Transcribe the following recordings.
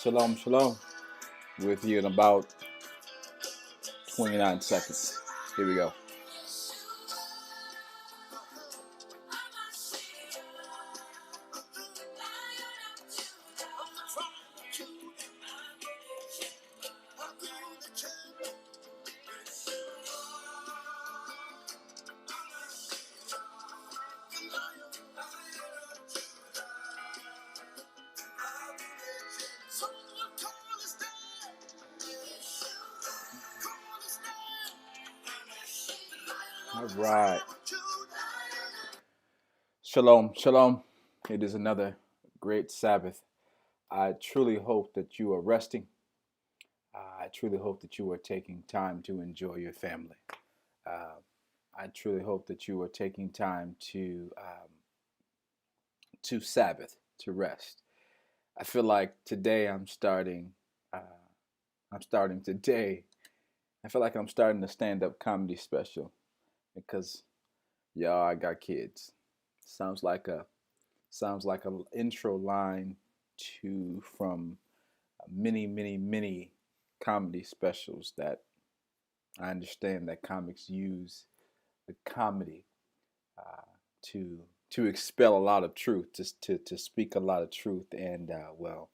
Shalom, shalom. With you in about 29 seconds. Here we go. All right. Shalom, shalom. It is another great Sabbath. I truly hope that you are resting. I truly hope that you are taking time to enjoy your family. Uh, I truly hope that you are taking time to Sabbath, to rest. I feel like today I'm starting. Uh, I'm starting today. I feel like I'm starting a stand-up comedy special because y'all, I got kids. Sounds like a intro line to from many comedy specials that I understand that comics use the comedy uh, to expel a lot of truth, just to speak a lot of truth. And well,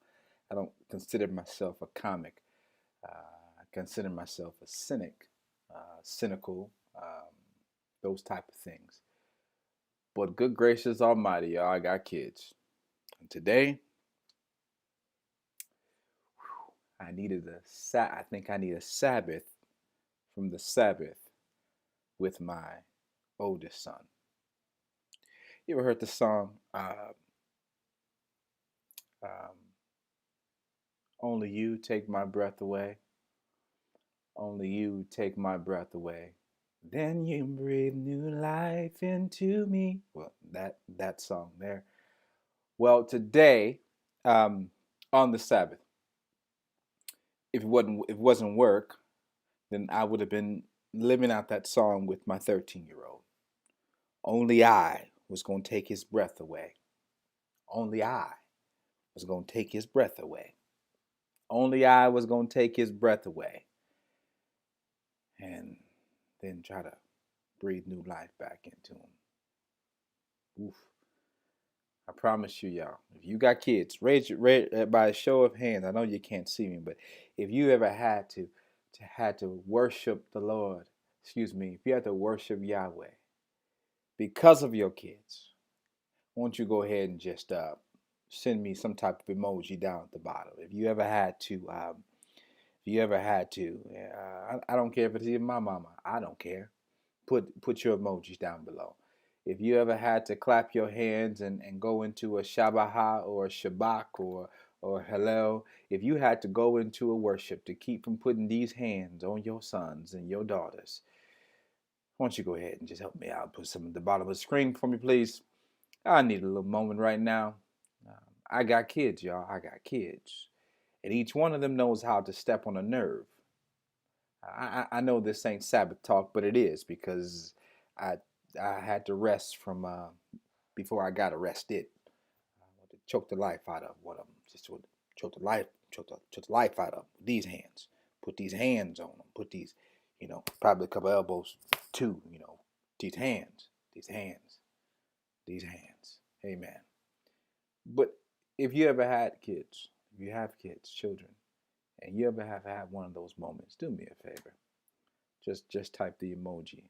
I don't consider myself a comic. I consider myself a cynic, cynical, those type of things. But good gracious almighty, y'all, I got kids. And today, I think I need a Sabbath from the Sabbath with my oldest son. You ever heard the song, um, Only You Take My Breath Away? Only You Take My Breath Away. Then you breathe new life into me. Well, that song there. Well, today, on the Sabbath, if it wasn't work, then I would have been living out that song with my 13-year-old. Only I was going to take his breath away. Only I was going to take his breath away. Only I was going to take his breath away. And then try to breathe new life back into him. Oof. I promise you, y'all, if you got kids, raise by a show of hands. I know you can't see me, but if you ever had to worship the Lord, excuse me, if you had to worship Yahweh because of your kids, won't you go ahead and just send me some type of emoji down at the bottom? If you ever had to, I don't care if it's even my mama. I don't care. Put your emojis down below. If you ever had to clap your hands and go into a Shabbaha or a Shabak or Hallel, if you had to go into a worship to keep from putting these hands on your sons and your daughters, why don't you go ahead and just help me out? Put some at the bottom of the screen for me, please. I need a little moment right now. I got kids, y'all. I got kids. And each one of them knows how to step on a nerve. I know this ain't Sabbath talk, but it is because I I had to rest from before I got arrested. I want to choke the life out of one of them. Just to choke the life out of these hands. Put these hands on them. Put these, probably a couple elbows too. These hands, these hands, these hands. Amen. But if you ever had kids, if you have kids, children, and you ever have had one of those moments, do me a favor. Just type the emoji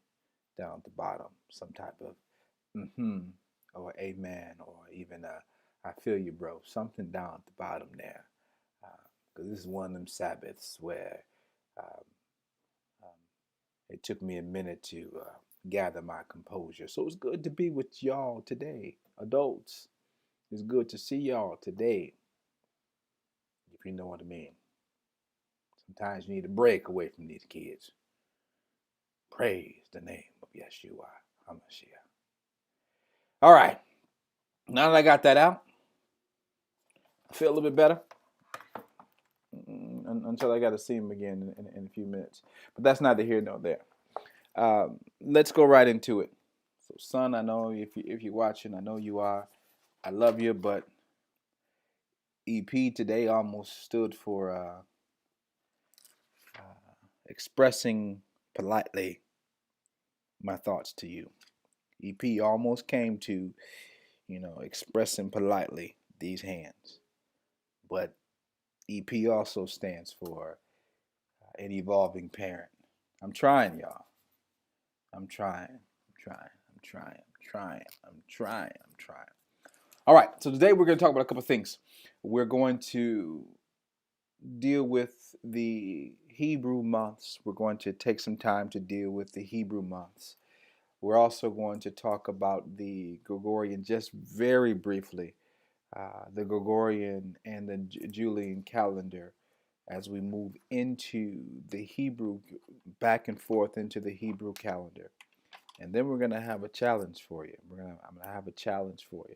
down at the bottom, some type of mm-hmm or amen or even I feel you, bro. Something down at the bottom there, because this is one of them Sabbaths where um, um, it took me a minute to gather my composure. So it's good to be with y'all today, adults. It's good to see y'all today, if you know what I mean. Sometimes you need a break away from these kids. Praise the name of Yeshua HaMashiach. All right. Now that I got that out, I feel a little bit better until I got to see him again in a few minutes. But that's neither here nor there. Let's go right into it. So, son, I know if you're watching, I know you are. I love you, but EP today almost stood for expressing politely my thoughts to you. EP almost came to, expressing politely these hands. But EP also stands for an evolving parent. I'm trying, y'all. I'm trying. I'm trying. I'm trying. I'm trying. I'm trying. I'm trying. All right. So today we're going to talk about a couple of things. We're going to deal with the Hebrew months. We're going to take some time to deal with the Hebrew months. We're also going to talk about the Gregorian, just very briefly, the Gregorian and the Julian calendar as we move into the Hebrew, back and forth into the Hebrew calendar. And then we're going to have a challenge for you. I'm going to have a challenge for you.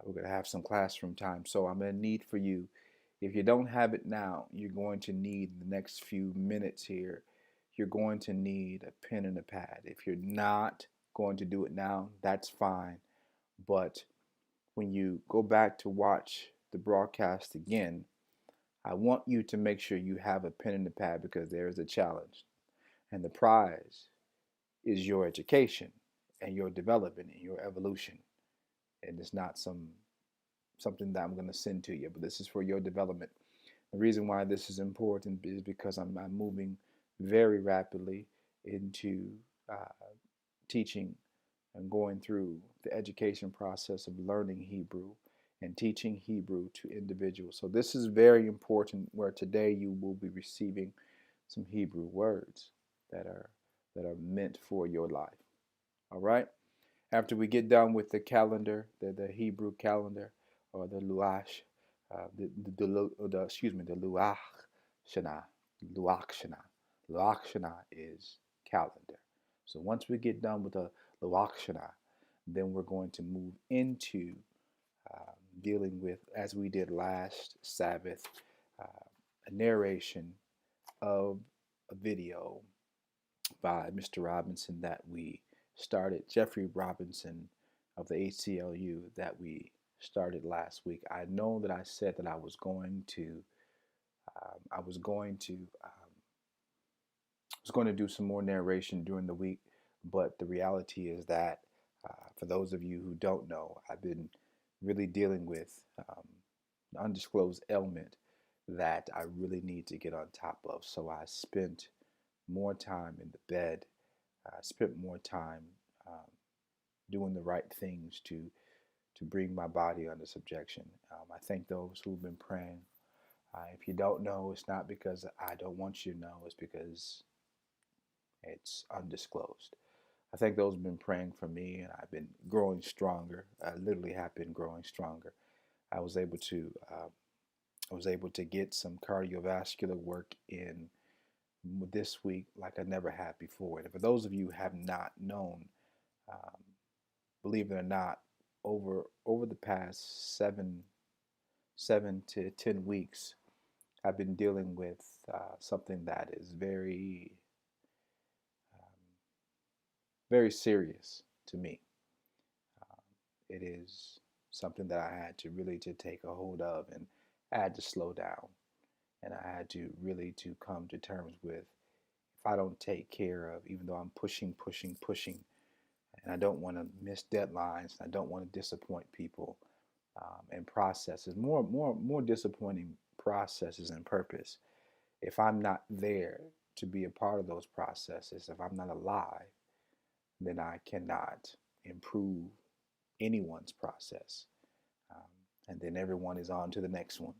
We're going to have some classroom time. So I'm going to need for you, if you don't have it now, you're going to need the next few minutes here. You're going to need a pen and a pad. If you're not going to do it now, that's fine. But when you go back to watch the broadcast again, I want you to make sure you have a pen and a pad because there is a challenge. And the prize is your education and your development and your evolution. And it's not something that I'm going to send to you, but this is for your development. The reason why this is important is because I'm moving very rapidly into teaching and going through the education process of learning Hebrew and teaching Hebrew to individuals. So this is very important, where today you will be receiving some Hebrew words that are meant for your life. All right? After we get done with the calendar, the Hebrew calendar, or the Luash, the Luach Shana, Luach Shana. Luach Shana is calendar. So once we get done with the Luach Shana, then we're going to move into dealing with, as we did last Sabbath, a narration of a video by Mr. Robinson that we started, Jeffrey Robinson of the ACLU, that we started last week. I know that I said that I was going to do some more narration during the week, but the reality is that for those of you who don't know, I've been really dealing with an undisclosed ailment that I really need to get on top of. So I spent more time in the bed. I spent more time doing the right things to bring my body under subjection. I thank those who've been praying. If you don't know, it's not because I don't want you to know, it's because it's undisclosed. I thank those who've been praying for me, and I've been growing stronger. I literally have been growing stronger. I was able to get some cardiovascular work in this week like I never had before. And for those of you who have not known, um, believe it or not, over the past 7 to 10 weeks, I've been dealing with something that is very serious to me. It is something that I had to really to take a hold of, and I had to slow down, and I had to really to come to terms with, if I don't take care of, even though I'm pushing, and I don't want to miss deadlines, and I don't want to disappoint people, and processes, more disappointing processes and purpose. If I'm not there to be a part of those processes, if I'm not alive, then I cannot improve anyone's process. Um, and then everyone is on to the next one.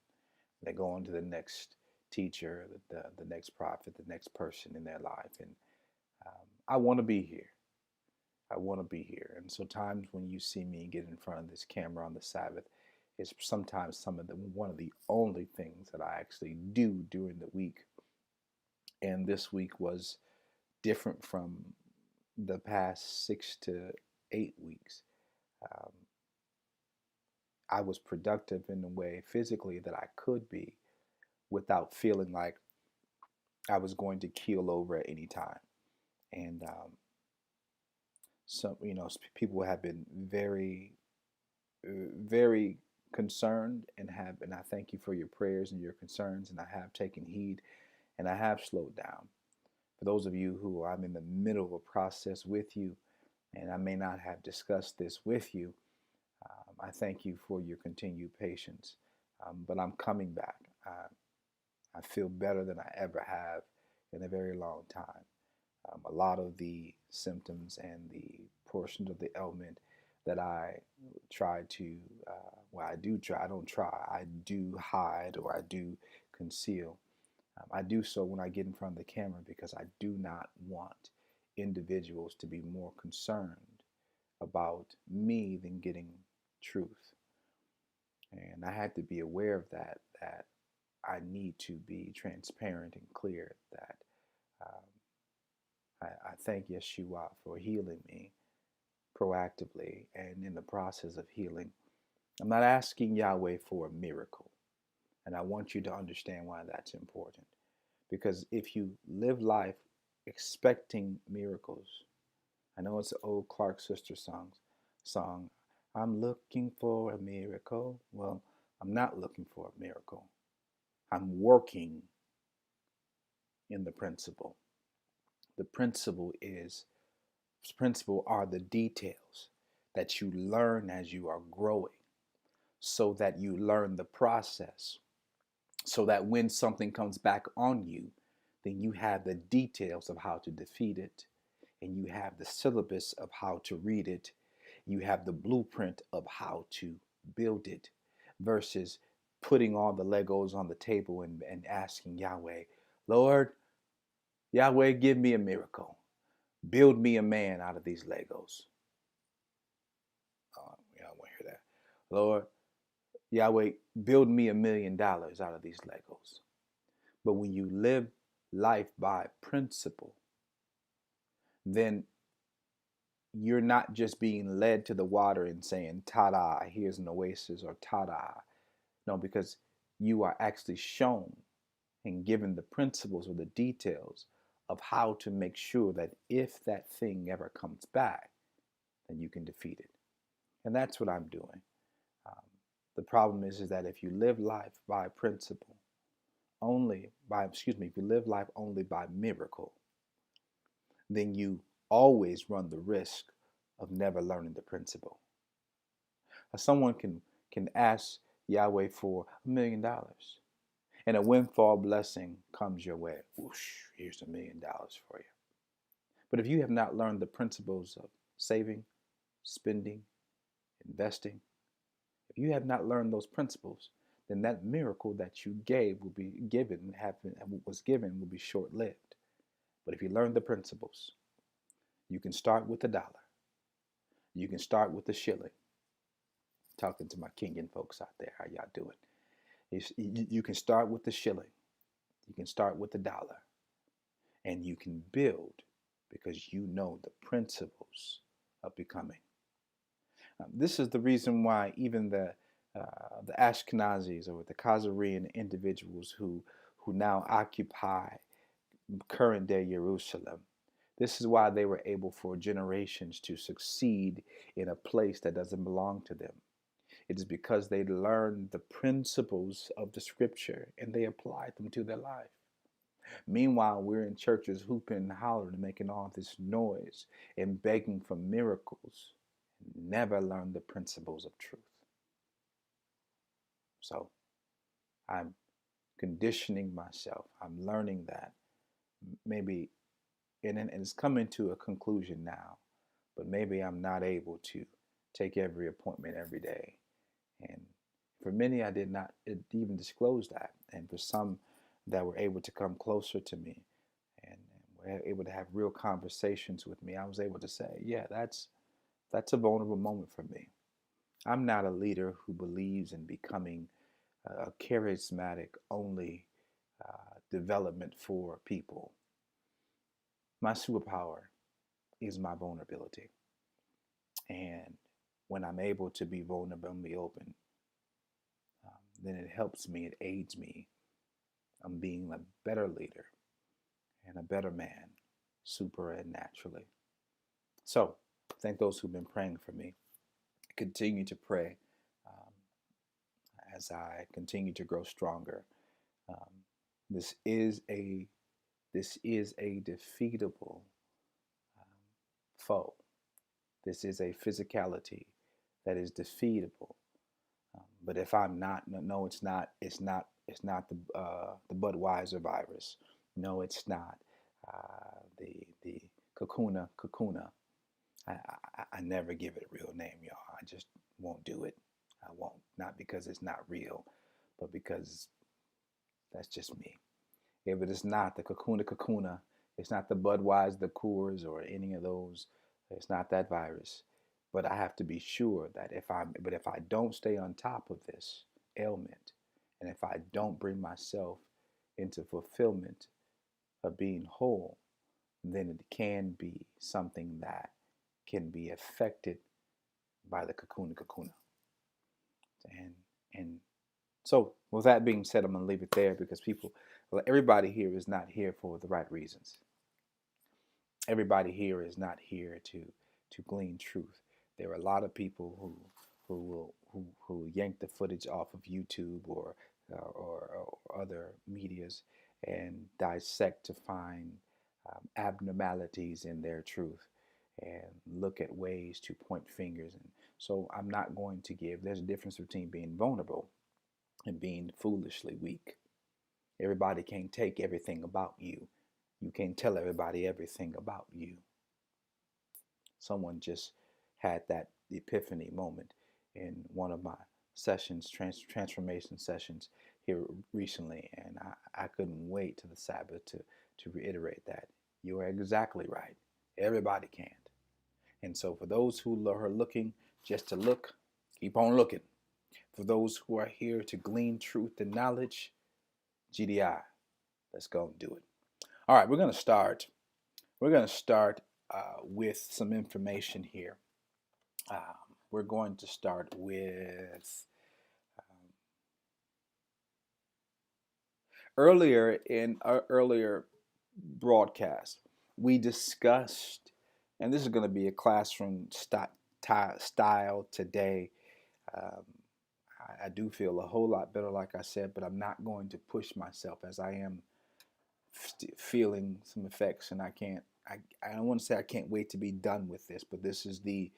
They go on to the next teacher, the next prophet, the next person in their life. And I want to be here. I want to be here. And so times when you see me get in front of this camera on the Sabbath, it's sometimes one of the only things that I actually do during the week. And this week was different from the past 6 to 8 weeks. Um, I was productive in a way physically that I could be without feeling like I was going to keel over at any time. And some, people have been very, very concerned and I thank you for your prayers and your concerns, and I have taken heed and I have slowed down. For those of you who I'm in the middle of a process with you, and I may not have discussed this with you, I thank you for your continued patience. But I'm coming back. I feel better than I ever have in a very long time. A lot of the symptoms and the portions of the ailment that I try to, I don't try, I do hide or I do conceal. I do so when I get in front of the camera because I do not want individuals to be more concerned about me than getting truth. And I had to be aware of that I need to be transparent and clear that um, I thank Yeshua for healing me proactively and in the process of healing. I'm not asking Yahweh for a miracle. And I want you to understand why that's important. Because if you live life expecting miracles, I know it's an old Clark Sister song, I'm looking for a miracle. Well, I'm not looking for a miracle. I'm working in the principle. The principle are the details that you learn as you are growing, so that you learn the process, so that when something comes back on you, then you have the details of how to defeat it, and you have the syllabus of how to read it, you have the blueprint of how to build it, versus putting all the Legos on the table and asking Yahweh, Lord, Yahweh, give me a miracle. Build me a man out of these Legos. I want to hear that. Lord, Yahweh, build me $1,000,000 out of these Legos. But when you live life by principle, then you're not just being led to the water and saying, ta-da, here's an oasis, or ta-da. No, because you are actually shown and given the principles or the details of how to make sure that if that thing ever comes back, then you can defeat it. And that's what I'm doing. Um, the problem is that if you live life by principle, if you live life only by miracle, then you always run the risk of never learning the principle. Someone can ask Yahweh for $1,000,000, and a windfall blessing comes your way. Whoosh, here's $1,000,000 for you. But if you have not learned the principles of saving, spending, investing, if you have not learned those principles, then that miracle that you was given will be short-lived. But if you learn the principles, you can start with $1. You can start with a shilling. Talking to my Kenyan folks out there, how y'all doing? You can start with the shilling. You can start with $1. And you can build because you know the principles of becoming. This is the reason why even the Ashkenazis or the Khazarian individuals who now occupy current day Jerusalem, this is why they were able for generations to succeed in a place that doesn't belong to them. It is because they learned the principles of the scripture and they applied them to their life. Meanwhile, we're in churches hooping and hollering and making all this noise and begging for miracles, and never learn the principles of truth. So I'm conditioning myself. I'm learning that maybe, and it's coming to a conclusion now, but maybe I'm not able to take every appointment every day. And for many, I did not even disclose that. And for some that were able to come closer to me and were able to have real conversations with me, I was able to say, yeah, that's a vulnerable moment for me. I'm not a leader who believes in becoming a charismatic only development for people. My superpower is my vulnerability. And when I'm able to be vulnerable and be open, then it helps me, it aids me. I'm being a better leader and a better man, super and naturally. So, thank those who've been praying for me. Continue to pray. Um, as I continue to grow stronger. Um, this is a this is a defeatable um, foe. This is a physicality that is defeatable. But if I'm not, no, no, it's not. It's not. It's not the Budweiser virus. No, it's not. The Kakuna. I never give it a real name, y'all. I just won't do it. I won't. Not because it's not real, but because that's just me. If it is not the Kakuna, it's not the Budweiser, the Coors, or any of those. It's not that virus. But I have to be sure that if I don't stay on top of this ailment, and if I don't bring myself into fulfillment of being whole, then it can be something that can be affected by the Kakuna. And and so with that being said, I'm gonna leave it there because everybody here is not here for the right reasons. Everybody here is not here to glean truth. There are a lot of people who yank the footage off of YouTube or other medias and dissect to find abnormalities in their truth and look at ways to point fingers. And so I'm not going to give. There's a difference between being vulnerable and being foolishly weak. Everybody can't take everything about you. You can't tell everybody everything about you. Someone just had that epiphany moment in one of my sessions, transformation sessions here recently, and I couldn't wait to the Sabbath to reiterate that. You are exactly right. Everybody can't. And so for those who are looking just to look, keep on looking. For those who are here to glean truth and knowledge, GDI, let's go and do it. All right, we're going to start. We're going to start with some information here. We're going to start with earlier in our earlier broadcast, we discussed, and this is going to be a classroom style today. Um, I do feel a whole lot better, like I said, but I'm not going to push myself as I am feeling some effects, and I don't want to say I can't wait to be done with this, but this is the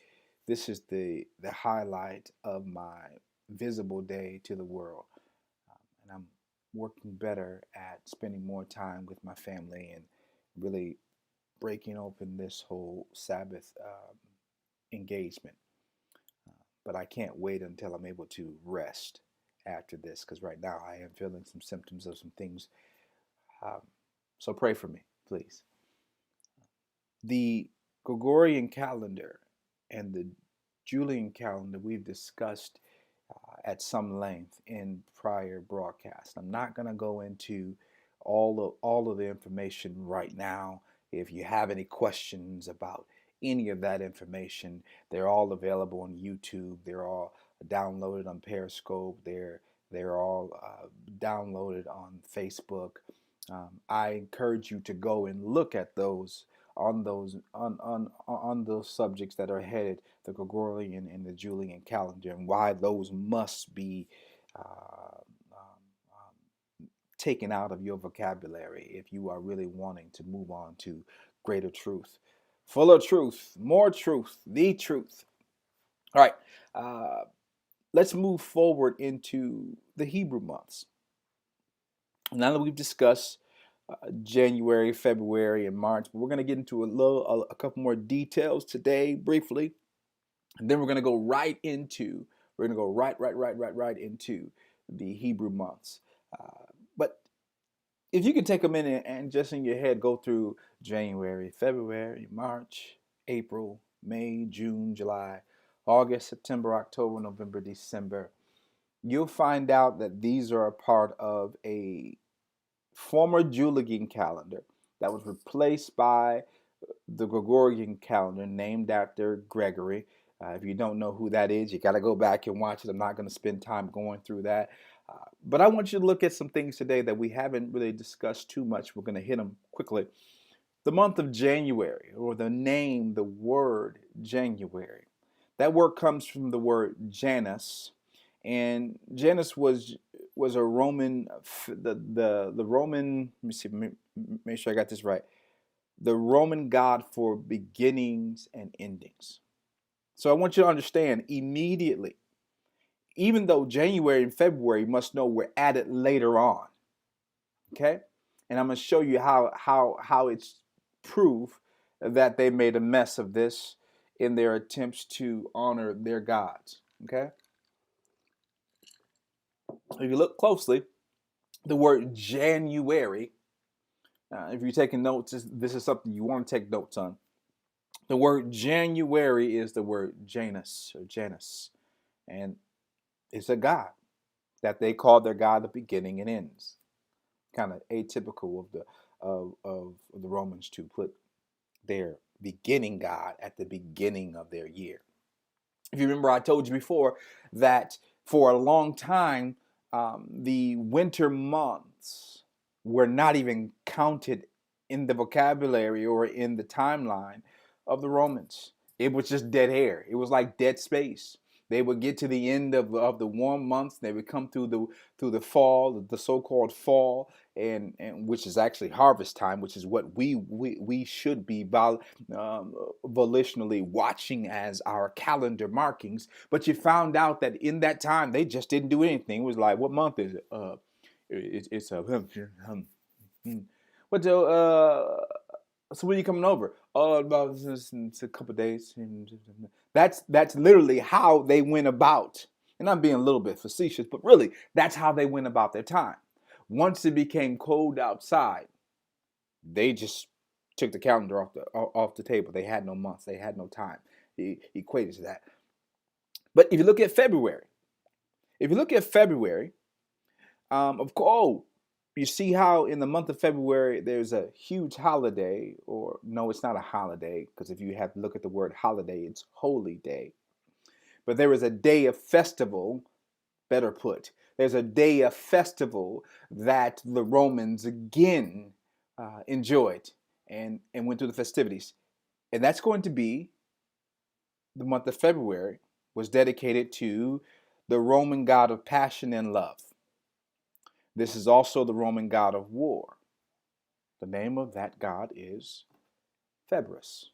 highlight of my visible day to the world, and I'm working better at spending more time with my family and really breaking open this whole Sabbath engagement. But I can't wait until I'm able to rest after this, because right now I am feeling some symptoms of some things. Um, so pray for me, please. The Gregorian calendar and the Julian calendar we've discussed at some length in prior broadcasts. I'm not going to go into all of the information right now. If you have any questions about any of that information, they're all available on YouTube. They're all downloaded on Periscope. They're all downloaded on Facebook. I encourage you to go and look at those on those subjects that are headed the Gregorian and the Julian calendar, and why those must be taken out of your vocabulary if you are really wanting to move on to greater truth, fuller truth, more truth, the truth. All right, let's move forward into the Hebrew months. Now that we've discussed January, February, and March, we're going to get into a couple more details today, briefly, and then we're going to go right into right into the Hebrew months. But if you can take a minute and just in your head go through January, February, March, April, May, June, July, August, September, October, November, December, you'll find out that these are a part of a former Julian calendar that was replaced by the Gregorian calendar, named after Gregory. If you don't know who that is, you got to go back and watch it. I'm not going to spend time going through that. But I want you to look at some things today that we haven't really discussed too much. We're going to hit them quickly. The month of January, or the name, the word January. That word comes from the word Janus, And Janus was a Roman, the Roman. Let me see, make sure I got this right. The Roman god for beginnings and endings. So I want you to understand immediately, even though January and February, you must know we're added later on. Okay, and I'm going to show you how it's proof that they made a mess of this in their attempts to honor their gods. Okay, if you look closely, the word January. If you're taking notes, this is something you want to take notes on. The word January is the word Janus or Janus, and it's a god that they call their god the beginning and ends. Kind of atypical of the Romans to put their beginning god at the beginning of their year. If you remember, I told you before that for a long time, the winter months were not even counted in the vocabulary or in the timeline of the Romans. It was just dead air. It was like dead space. They would get to the end of the warm months. They would come through the fall, the so-called fall, and which is actually harvest time, which is what we should be volitionally watching as our calendar markings. But you found out that in that time they just didn't do anything. It was like, what month is it? It's a what so when are you coming over? Oh, about it's a couple of days. That's literally how they went about. And I'm being a little bit facetious, but really, that's how they went about their time. Once it became cold outside, they just took the calendar off the table. They had no months. They had no time. He equated to that. But if you look at February, of course, oh, you see how in the month of February there's a huge holiday, or no, it's not a holiday, because if you have to look at the word holiday, it's holy day. But there is a day of festival, better put, there's a day of festival that the Romans again enjoyed and went through the festivities. And that's going to be the month of February, was dedicated to the Roman god of passion and love. This is also the Roman god of war. The name of that god is Phoebus.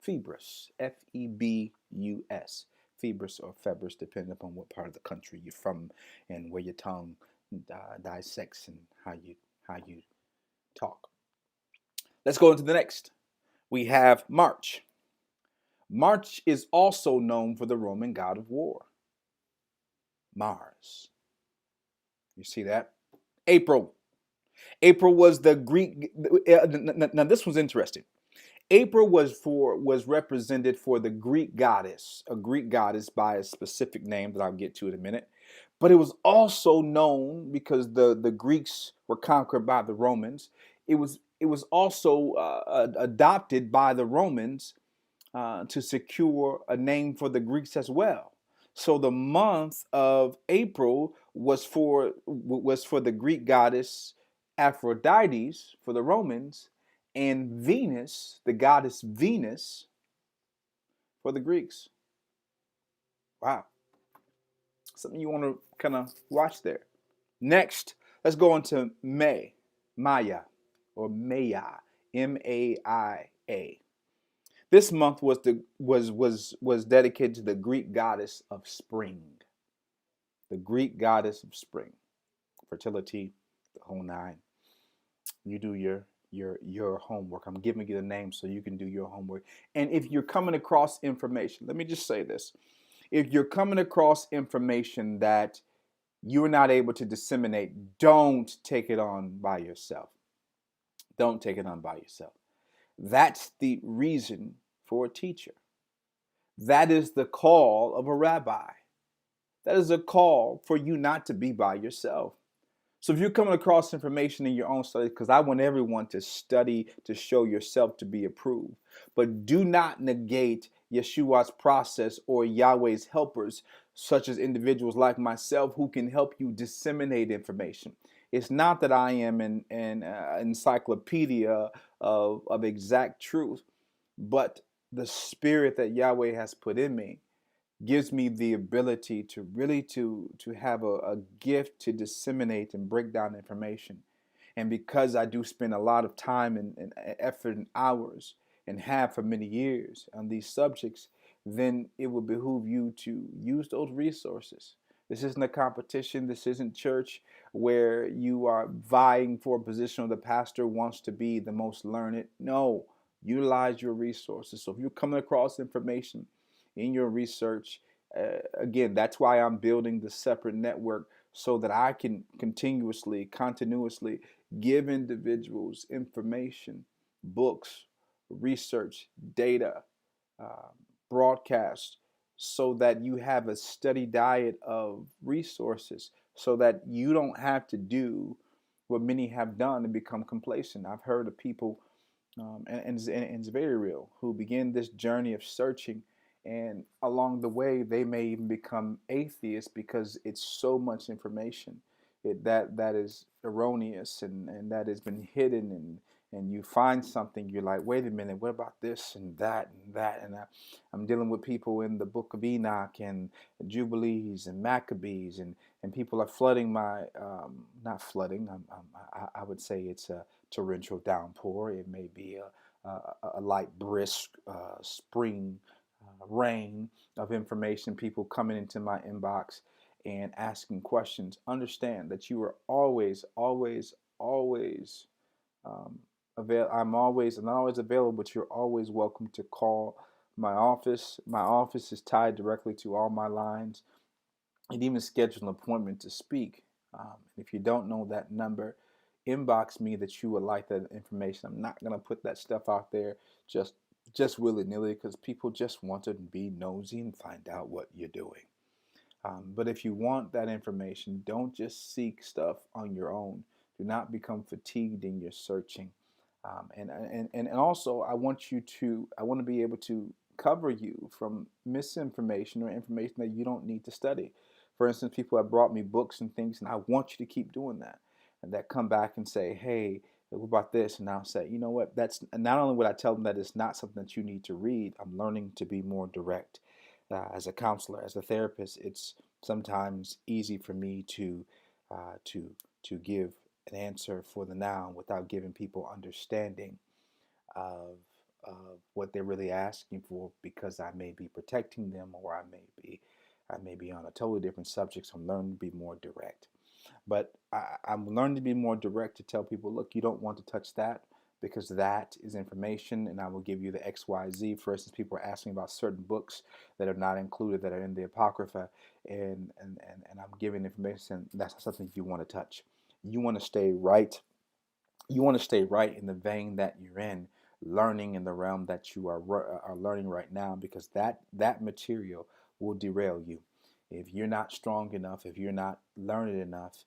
Phoebus. F-E-B-U-S. Phoebus or Phoebus, depending upon what part of the country you're from and where your tongue dissects and how you talk. Let's go into the next. We have March. March is also known for the Roman god of war, Mars. You see that? April. April was the Greek. Now this was interesting. April was represented for the Greek goddess, a Greek goddess by a specific name that I'll get to in a minute. But it was also known, because the Greeks were conquered by the Romans. It was also adopted by the Romans to secure a name for the Greeks as well. So the month of April was for the Greek goddess Aphrodite for the Romans, and Venus, the goddess Venus, for the Greeks. Wow. Something you want to kind of watch there. Next, let's go into May. Maya, or Maya, M-A-I-A. This month was dedicated to the Greek goddess of spring. The Greek goddess of spring, fertility, the whole nine. You do your homework. I'm giving you the name so you can do your homework. And if you're coming across information, let me just say this. If you're coming across information that you're not able to disseminate, don't take it on by yourself. Don't take it on by yourself. That's the reason for a teacher. That is the call of a rabbi. That is a call for you not to be by yourself. So if you're coming across information in your own study, because I want everyone to study to show yourself to be approved, but do not negate Yeshua's process or Yahweh's helpers, such as individuals like myself who can help you disseminate information. It's not that I am an encyclopedia of exact truth, but the spirit that Yahweh has put in me gives me the ability to really to have a gift to disseminate and break down information. And because I do spend a lot of time and effort and hours and have for many years on these subjects, then it will behoove you to use those resources. This isn't a competition. This isn't church where you are vying for a position or the pastor wants to be the most learned. No, utilize your resources. So if you're coming across information in your research, again, that's why I'm building the separate network so that I can continuously give individuals information, books, research, data, uh, broadcasts, so that you have a steady diet of resources, so that you don't have to do what many have done and become complacent. I've heard of people, and it's very real, who begin this journey of searching, and along the way they may even become atheists because it's so much information that is erroneous, and that has been hidden, and you find something, you're like, wait a minute, what about this and that and that? And I'm dealing with people in the book of Enoch and Jubilees and Maccabees, and people are flooding my, not flooding, I would say it's a torrential downpour. It may be a light, brisk spring rain of information, people coming into my inbox and asking questions. Understand that you are always I'm always not always available, but you're always welcome to call my office. My office is tied directly to all my lines, and even schedule an appointment to speak. If you don't know that number, inbox me that you would like that information. I'm not gonna put that stuff out there just willy nilly, because people just want to be nosy and find out what you're doing. But if you want that information, don't just seek stuff on your own. Do not become fatigued in your searching. And also, I want to be able to cover you from misinformation or information that you don't need to study. For instance, people have brought me books and things, and I want you to keep doing that. And that come back and say, hey, what about this? And I'll say, you know what? That's not only would I tell them that it's not something that you need to read. I'm learning to be more direct. As a counselor, as a therapist, it's sometimes easy for me uh, to give an answer for the now without giving people understanding of what they're really asking for, because I may be protecting them, or I may be on a totally different subject. So I'm learning to be more direct. But I'm learning to be more direct to tell people, look, you don't want to touch that because that is information, and I will give you the XYZ. For instance, people are asking about certain books that are not included, that are in the Apocrypha, and I'm giving information that's not something you want to touch. You want to stay right. You want to stay right in the vein that you're in, learning in the realm that you are learning right now, because that material will derail you. If you're not strong enough, if you're not learned enough,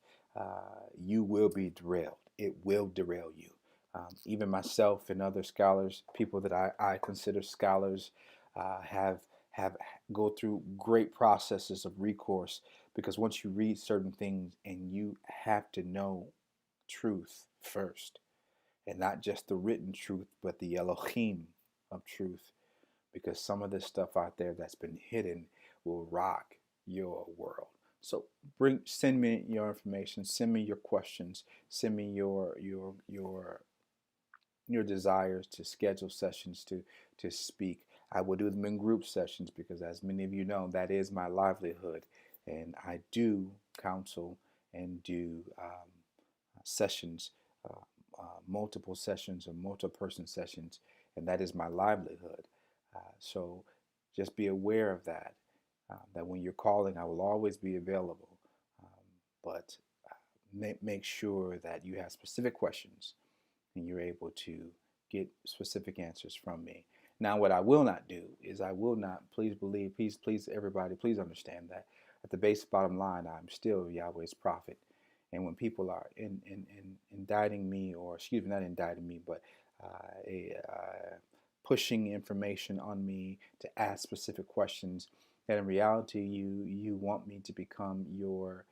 you will be derailed. It will derail you. Even myself and other scholars, people that I consider scholars, have go through great processes of recourse, because once you read certain things, and you have to know truth first, and not just the written truth, but the Elohim of truth, because some of this stuff out there that's been hidden will rock your world. So send me your information, send me your questions, send me your desires to schedule sessions to speak. I will do them in group sessions, because, as many of you know, that is my livelihood, and I do counsel and do sessions, uh, multiple sessions or multi-person sessions, and that is my livelihood. So just be aware of that. That when you're calling, I will always be available, but make sure that you have specific questions and you're able to get specific answers from me. Now, what I will not do is I will not, please believe, please everybody, please understand that at the base bottom line, I'm still Yahweh's prophet. And when people are indicting me, or excuse me, not indicting me, but pushing information on me to ask specific questions, that in reality you want me to become your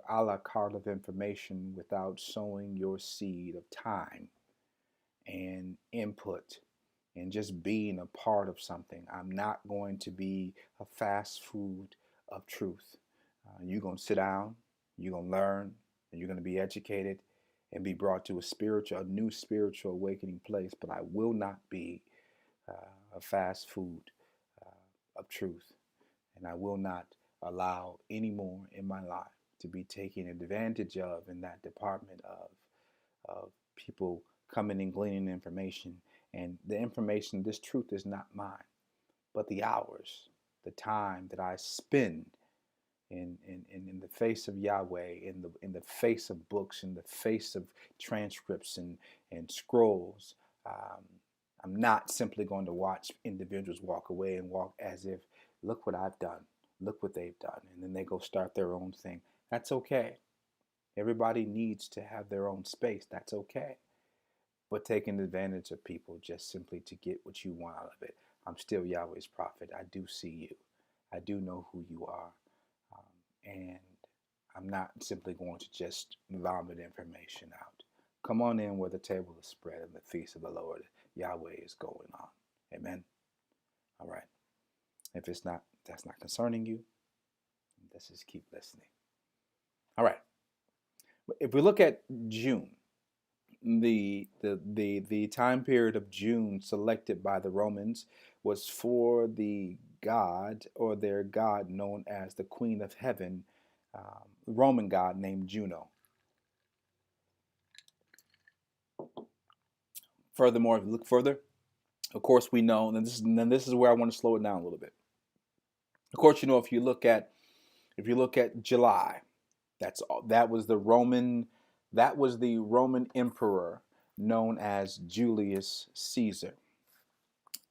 a la carte of information without sowing your seed of time and input and just being a part of something. I'm not going to be a fast food of truth. You're going to sit down, you're going to learn, and you're going to be educated and be brought to a new spiritual awakening place. But I will not be a fast food of truth. And I will not allow any more in my life to be taken advantage of in that department of people coming and gleaning information. And the information, this truth is not mine, but the hours, the time that I spend in the face of Yahweh, in the face of books, in the face of transcripts and scrolls. Um, I'm not simply going to watch individuals walk away and walk as if, look what I've done, look what they've done, and then they go start their own thing. That's okay. Everybody needs to have their own space. That's okay. But taking advantage of people just simply to get what you want out of it. I'm still Yahweh's prophet. I do see you. I do know who you are. And I'm not simply going to just vomit information out. Come on in where the table is spread and the feast of the Lord Yahweh is going on. Amen. All right. If that's not concerning you, let's just keep listening. All right. If we look at June, the time period of June selected by the Romans was for the god or their god known as the Queen of Heaven, Roman god named Juno. Furthermore, if you look further, of course we know, and this is where I want to slow it down a little bit. Of course, you know, if you look at July, that was the Roman emperor known as Julius Caesar.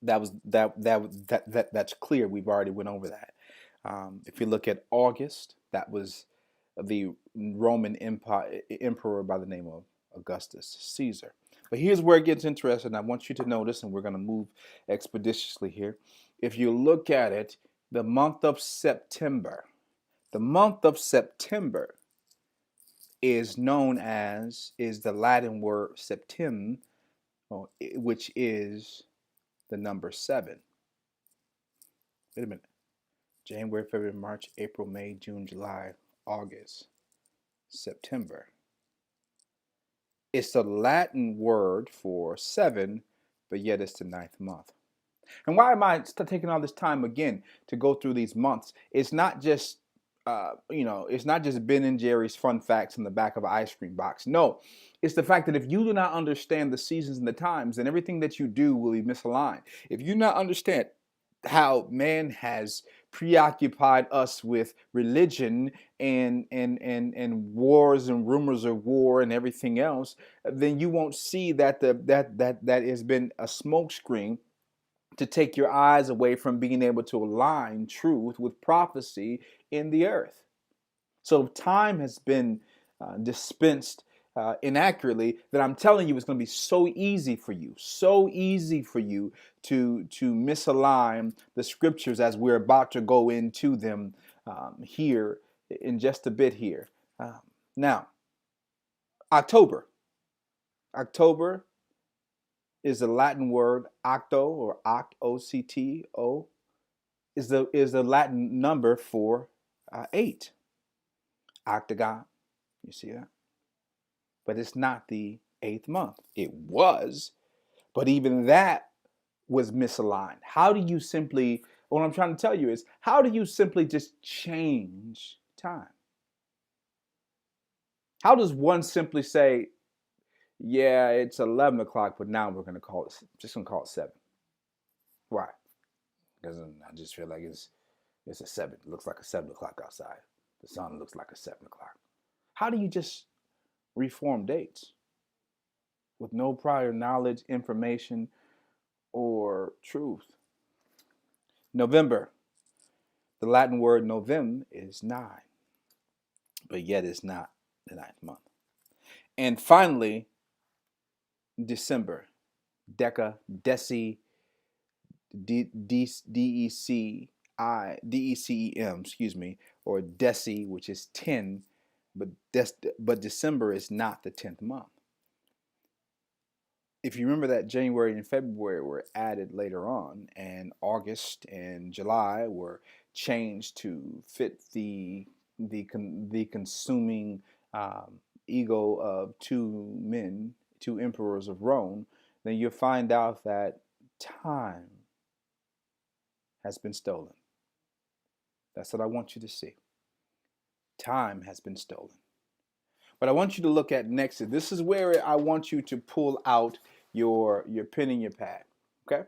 That's clear. We've already went over that. If you look at August, that was the Roman emperor by the name of Augustus Caesar. But here's where it gets interesting. I want you to notice, and we're going to move expeditiously here. If you look at it, the month of September is the Latin word septem, which is the number 7. Wait a minute. January, February, March, April, May, June, July, August, September. It's the Latin word for 7, but yet it's the 9th month. And why am I taking all this time again to go through these months? It's not just it's not just Ben and Jerry's fun facts in the back of an ice cream box. No, it's the fact that if you do not understand the seasons and the times, then everything that you do will be misaligned. If you not understand how man has preoccupied us with religion and wars and rumors of war and everything else, then you won't see that that has been a smokescreen to take your eyes away from being able to align truth with prophecy in the earth. So time has been dispensed inaccurately that I'm telling you it's going to be so easy for you to misalign the scriptures as we're about to go into them here in just a bit here. Now, October is the Latin word octo or oct, O-C-T-O, is the Latin number for 8. Octagon, you see that? But it's not the 8th month. It was, but even that was misaligned. What I'm trying to tell you is, how do you simply just change time? How does one simply say, yeah, it's 11 o'clock, but now we're going to call it 7? Why? Because I just feel like it's a 7. It looks like a 7 o'clock outside. The sun looks like a 7 o'clock. How do you just reform dates with no prior knowledge, information, or truth? November. The Latin word novem is 9, but yet it's not the 9th month. And finally, December. Decem, excuse me, or Deci, which is 10, but December is not the 10th month. if you remember that January and February were added later on, and August and July were changed to fit the consuming ego of two men, two emperors of Rome, then you'll find out that time has been stolen. That's what I want you to see. Time has been stolen. But I want you to look at next. This is where I want you to pull out your pen and your pad. Okay?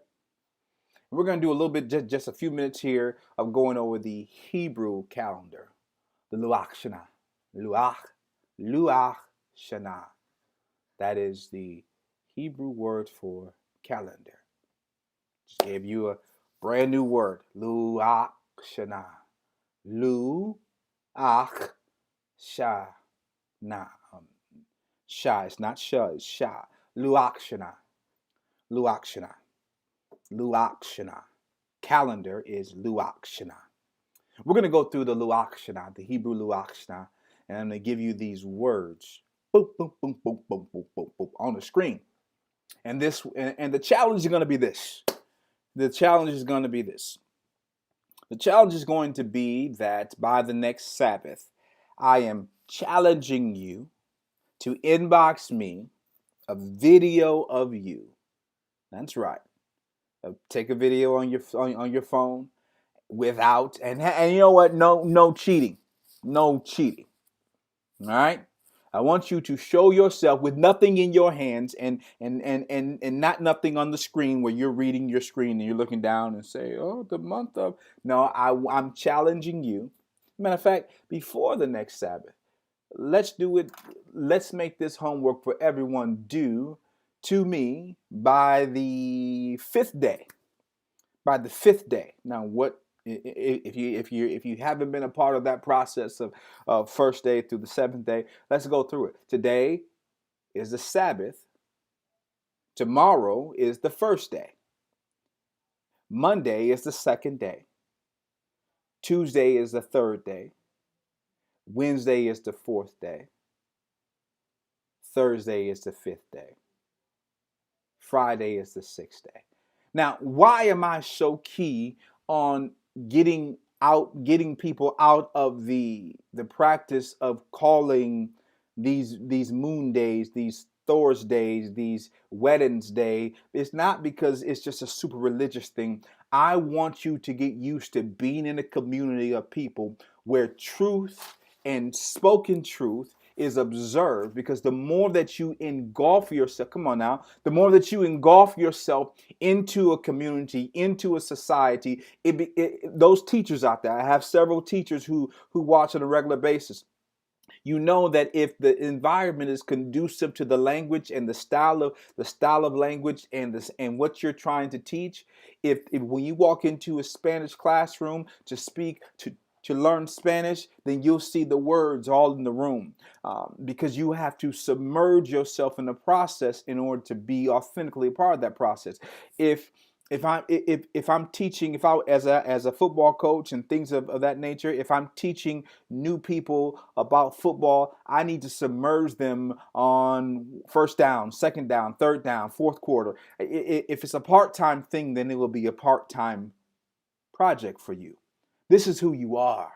We're going to do a little bit, just a few minutes here of going over the Hebrew calendar, the Luach Shana. Luach Shana. That is the Hebrew word for calendar. Just gave you a brand new word, Luach Shana. Luach Shana. Sha, it's not sha, it's sha. Luakshana. Luakshana. Luakshana. Calendar is Luakshana. We're going to go through the Luakshana, the Hebrew Luakshana, and I'm going to give you these words. Boom, boom, boom, boom, boom, boom, boom, boom, on the screen. And the challenge is going to be this. The challenge is going to be this. The challenge is going to be that by the next Sabbath, I am challenging you to inbox me a video of you. That's right. Take a video on your phone without and you know what? No cheating. No cheating. All right? I want you to show yourself with nothing in your hands and not nothing on the screen where you're reading your screen and you're looking down and say, "Oh, the month of." No, I'm challenging you. Matter of fact, before the next Sabbath, let's do it. Let's make this homework for everyone due to me by the fifth day. By the fifth day. Now, what if you haven't been a part of that process of first day through the seventh day? Let's go through it. Today is the Sabbath. Tomorrow is the first day. Monday is the second day. Tuesday is the third day. Wednesday is the fourth day. Thursday is the fifth day. Friday is the sixth day. Now, why am I so key on getting people out of the practice of calling these moon days, these Thor's days, these weddings day? It's not because it's just a super religious thing. I want you to get used to being in a community of people where truth and spoken truth is observed, because the more that you engulf yourself, come on now, the more that you engulf yourself into a community, into a society, those teachers out there, I have several teachers who watch on a regular basis. You know that if the environment is conducive to the language and the style of language and what you're trying to teach, if when you walk into a Spanish classroom to speak to learn Spanish, then you'll see the words all in the room, because you have to submerge yourself in the process in order to be authentically a part of that process. If I'm teaching, if I as a football coach and things of that nature, if I'm teaching new people about football, I need to submerge them on first down, second down, third down, fourth quarter. If it's a part-time thing, then it will be a part-time project for you. This is who you are.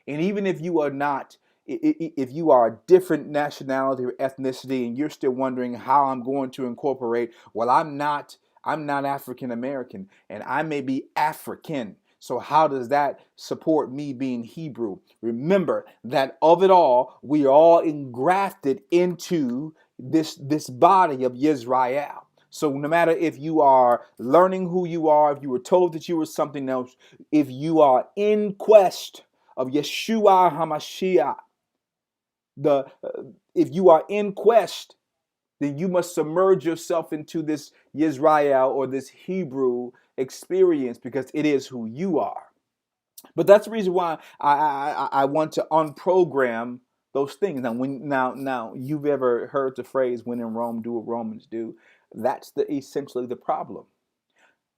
And even if you are not, if you are a different nationality or ethnicity and you're still wondering how I'm going to incorporate, well, I'm not African American and I may be African. So how does that support me being Hebrew? Remember that of it all, we are all engrafted into this body of Yisrael. So no matter if you are learning who you are, if you were told that you were something else, if you are in quest of Yeshua HaMashiach, if you are in quest, then you must submerge yourself into this Yisrael or this Hebrew experience, because it is who you are. But that's the reason why I want to unprogram those things. Now you've ever heard the phrase "when in Rome, do what Romans do"? That's essentially the problem.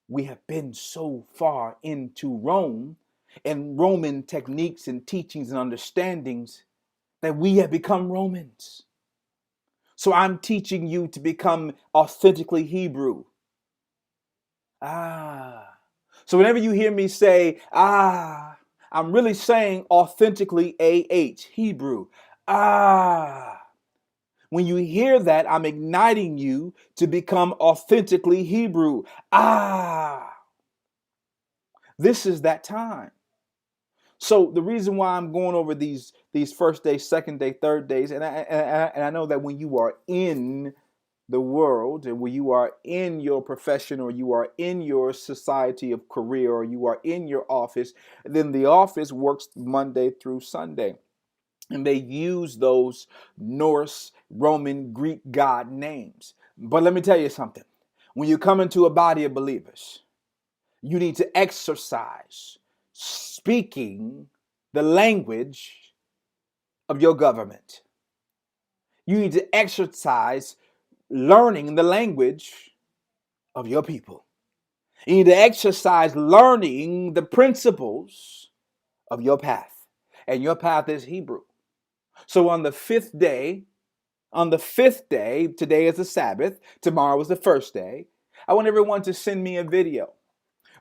We have been so far into Rome and Roman techniques and teachings and understandings that we have become Romans. So I'm teaching you to become authentically Hebrew. Ah. So whenever you hear me say, I'm really saying authentically Hebrew. Ah. When you hear that, I'm igniting you to become authentically Hebrew. Ah. This is that time. So the reason why I'm going over these first day, second day, third days, and I know that when you are in the world and when you are in your profession or you are in your society of career or you are in your office, then the office works Monday through Sunday. And they use those Norse, Roman, Greek god names. But let me tell you something. When you come into a body of believers, you need to exercise speaking the language of your government. You need to exercise learning the language of your people. You need to exercise learning the principles of your path. And your path is Hebrew. So on the fifth day, today is the Sabbath, tomorrow is the first day, I want everyone to send me a video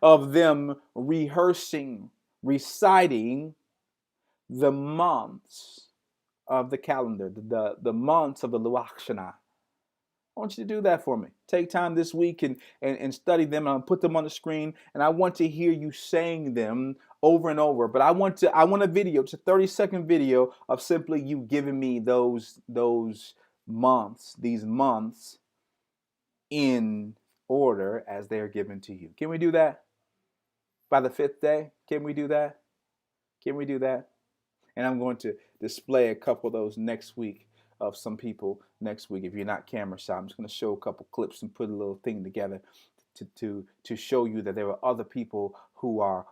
of them rehearsing, reciting the months of the calendar, the months of the Luach Shana. I want you to do that for me. Take time this week and study them. I'll put them on the screen, and I want to hear you saying them over and over. But I want a video, just a 30-second video of simply you giving me those months, these months in order as they are given to you. Can we do that? By the fifth day? Can we do that? Can we do that? And I'm going to display a couple of those next week of some people next week. If you're not camera shy, I'm just going to show a couple clips and put a little thing together to show you that there are other people who are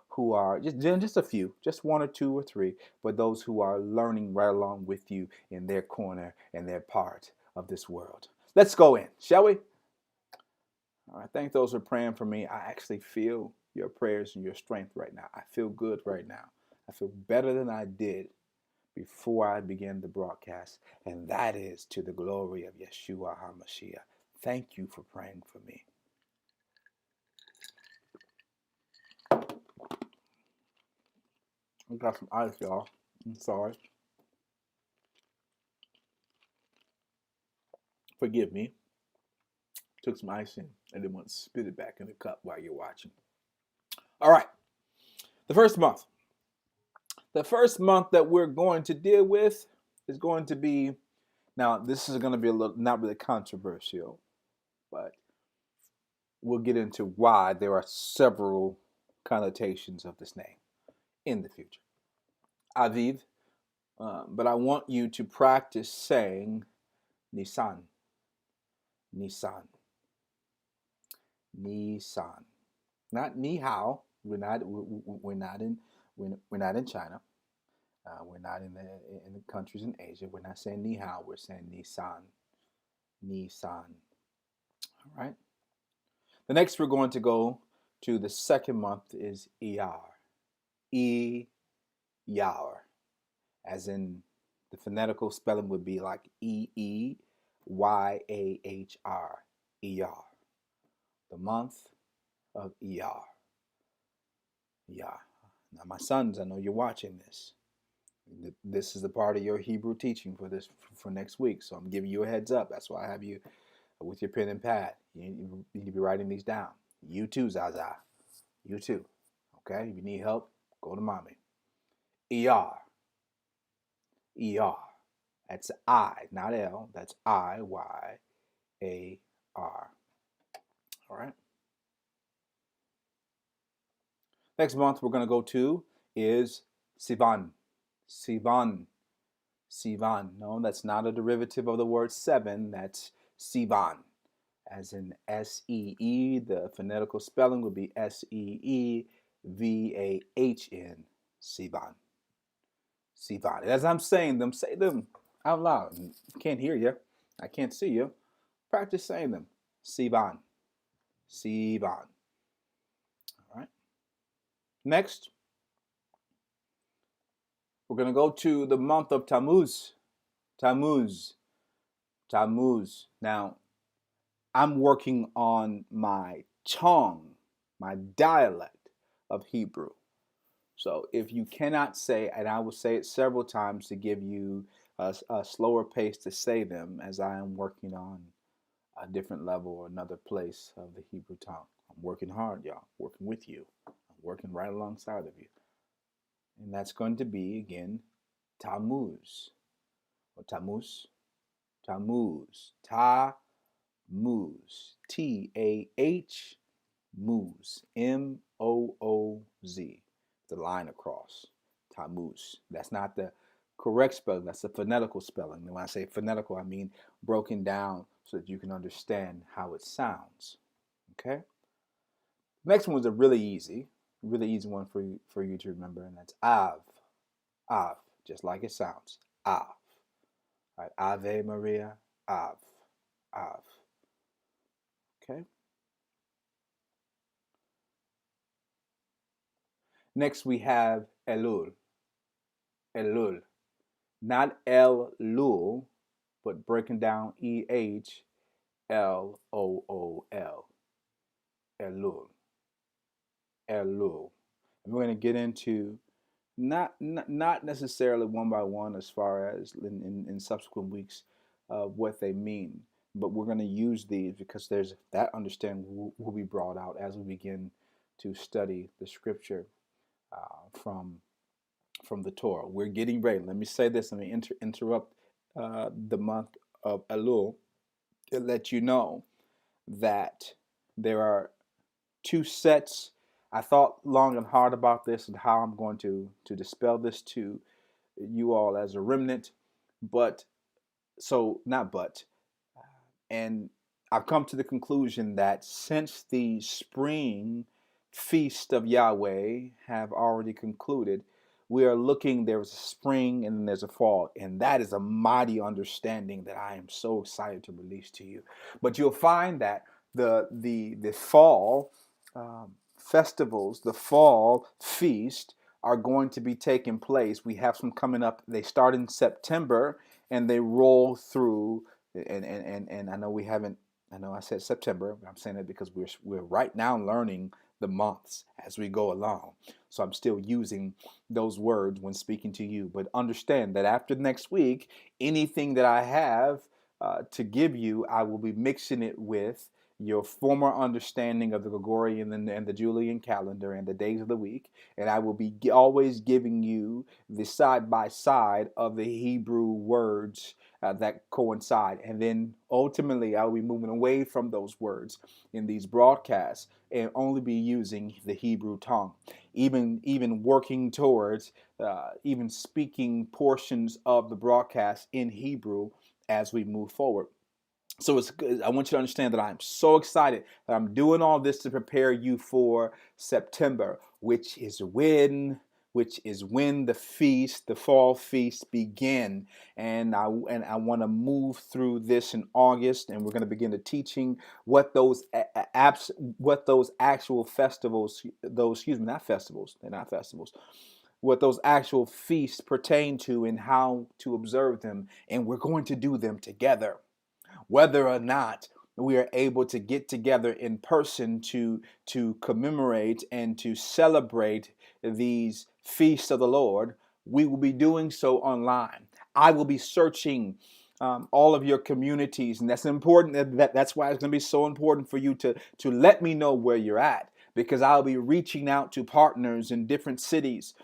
just a few, just one or two or three, but those who are learning right along with you in their corner and their part of this world. Let's go in, shall we? All right, thank those who are praying for me. I actually feel your prayers and your strength right now. I feel good right now. I feel better than I did before I began the broadcast, and that is to the glory of Yeshua HaMashiach. Thank you for praying for me. I got some ice, y'all. I'm sorry. Forgive me. Took some ice in and then went to spit it back in the cup while you're watching. All right. The first month. The first month that we're going to deal with is going to be, now this is going to be a little, not really controversial, but we'll get into why there are several connotations of this name in the future. Aviv, but I want you to practice saying Nisan, Nisan, Nisan, not Ni Hao. We're not in China. We're not in the countries in Asia. We're not saying Ni Hao. We're saying Nisan, Nisan. All right. The next we're going to go to the second month is Iyar, Iyar, as in the phonetical spelling would be like Eeyahr, Iyar, the month of Iyar. Yeah. Now, my sons, I know you're watching this. This is the part of your Hebrew teaching for next week. So I'm giving you a heads up. That's why I have you with your pen and pad. You need to be writing these down. You too, Zaza. You too. Okay? If you need help, go to mommy. Iyar. Iyar. That's I, not L. That's Iyar. All right? Next month we're going to go to is Sivan. Sivan. Sivan. No, that's not a derivative of the word seven. That's Sivan. As in S-E-E. The phonetical spelling would be S-E-E-V-A-H-N. Sivan. Sivan. As I'm saying them, say them out loud. I can't hear you. I can't see you. Practice saying them. Sivan. Sivan. All right. Next, we're going to go to the month of Tammuz. Tammuz. Tammuz. Now, I'm working on my tongue, my dialect of Hebrew. So if you cannot say, and I will say it several times to give you a slower pace to say them, as I am working on a different level or another place of the Hebrew tongue. I'm working hard, y'all, working with you. I'm working right alongside of you. And that's going to be, again, Tammuz, or Tammuz, Tammuz, Tammuz, T-A-H, Muz, M-O-O-Z, the line across, Tammuz. That's not the correct spelling, that's the phonetical spelling. And when I say phonetical, I mean broken down so that you can understand how it sounds. Okay? Next one was a really easy one for you to remember, and that's Av. Av, just like it sounds. Av. Right? Ave Maria, Av. Av. Okay? Next we have Elul. Elul. Not El-Lul, but breaking down E-H-L-O-O-L. Elul. Elul. And we're going to get into not necessarily one by one as far as in subsequent weeks what they mean, but we're going to use these because there's that understanding will be brought out as we begin to study the scripture from the Torah. We're getting ready. Let me say this. Let me interrupt the month of Elul to let you know that there are two sets. I thought long and hard about this and how I'm going to dispel this to you all as a remnant, but so not but, and I've come to the conclusion that since the spring feast of Yahweh have already concluded, we are looking, there's a spring and then there's a fall. And that is a mighty understanding that I am so excited to release to you. But you'll find that the fall festivals, the fall feast are going to be taking place. We have some coming up. They start in September and they roll through and I know we haven't. I know I said September, but I'm saying that because we're right now learning the months as we go along. So I'm still using those words when speaking to you. But understand that after next week, anything that I have to give you, I will be mixing it with your former understanding of the Gregorian and the Julian calendar and the days of the week, and I will be always giving you the side by side of the Hebrew words that coincide. And then ultimately, I will be moving away from those words in these broadcasts and only be using the Hebrew tongue. Even working towards even speaking portions of the broadcast in Hebrew as we move forward. So it's good. I want you to understand that I'm so excited that I'm doing all this to prepare you for September, which is when the feast, the fall feast begin. And I want to move through this in August, and we're going to begin to teaching what those what those actual festivals, those excuse me, not festivals, they're not festivals. What those actual feasts pertain to and how to observe them, and we're going to do them together whether or not we are able to get together in person to commemorate and to celebrate these feasts of the Lord. We will be doing so online. I will be searching all of your communities, and that's important. That's why it's going to be so important for you to let me know where you're at, because I'll be reaching out to partners in different cities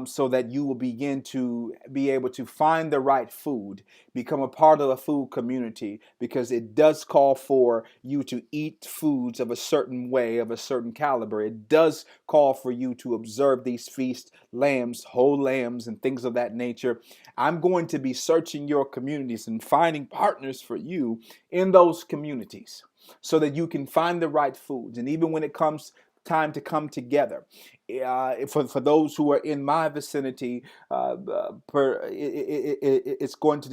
so that you will begin to be able to find the right food, become a part of a food community, because it does call for you to eat foods of a certain way, of a certain caliber. It does call for you to observe these feasts, lambs, whole lambs, and things of that nature. I'm going to be searching your communities and finding partners for you in those communities so that you can find the right foods. And even when it comes time to come together, for those who are in my vicinity, it's going to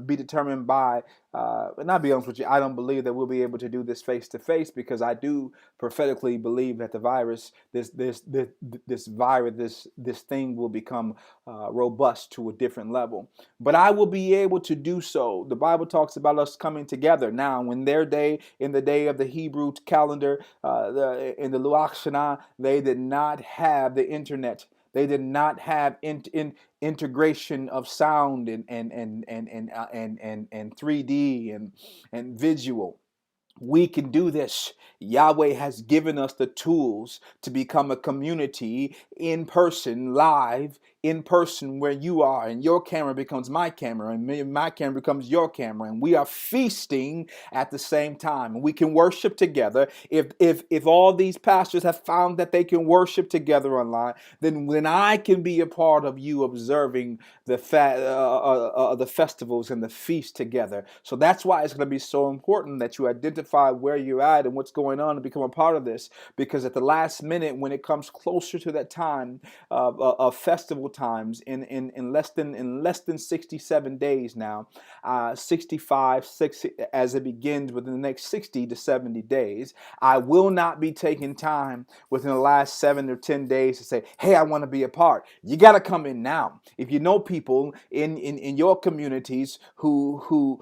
be determined by And I'll be honest with you, I don't believe that we'll be able to do this face to face, because I do prophetically believe that the virus, this virus, this thing will become robust to a different level. But I will be able to do so. The Bible talks about us coming together. Now, when their day, in the day of the Hebrew calendar, in the Luach Shana, they did not have the internet. They did not have integration of sound and 3D and visual. We can do this. Yahweh has given us the tools to become a community in person, live, in person, where you are, and your camera becomes my camera, and my camera becomes your camera, and we are feasting at the same time. And we can worship together. If all these pastors have found that they can worship together online, then I can be a part of you observing the festivals and the feast together. So that's why it's going to be so important that you identify where you're at and what's going on and become a part of this. Because at the last minute, when it comes closer to that time of festival times, in less than 67 days now, 65, 60, as it begins within the next 60 to 70 days, I will not be taking time within the last 7 or 10 days to say, hey, I want to be a part. You got to come in now. If you know people in your communities who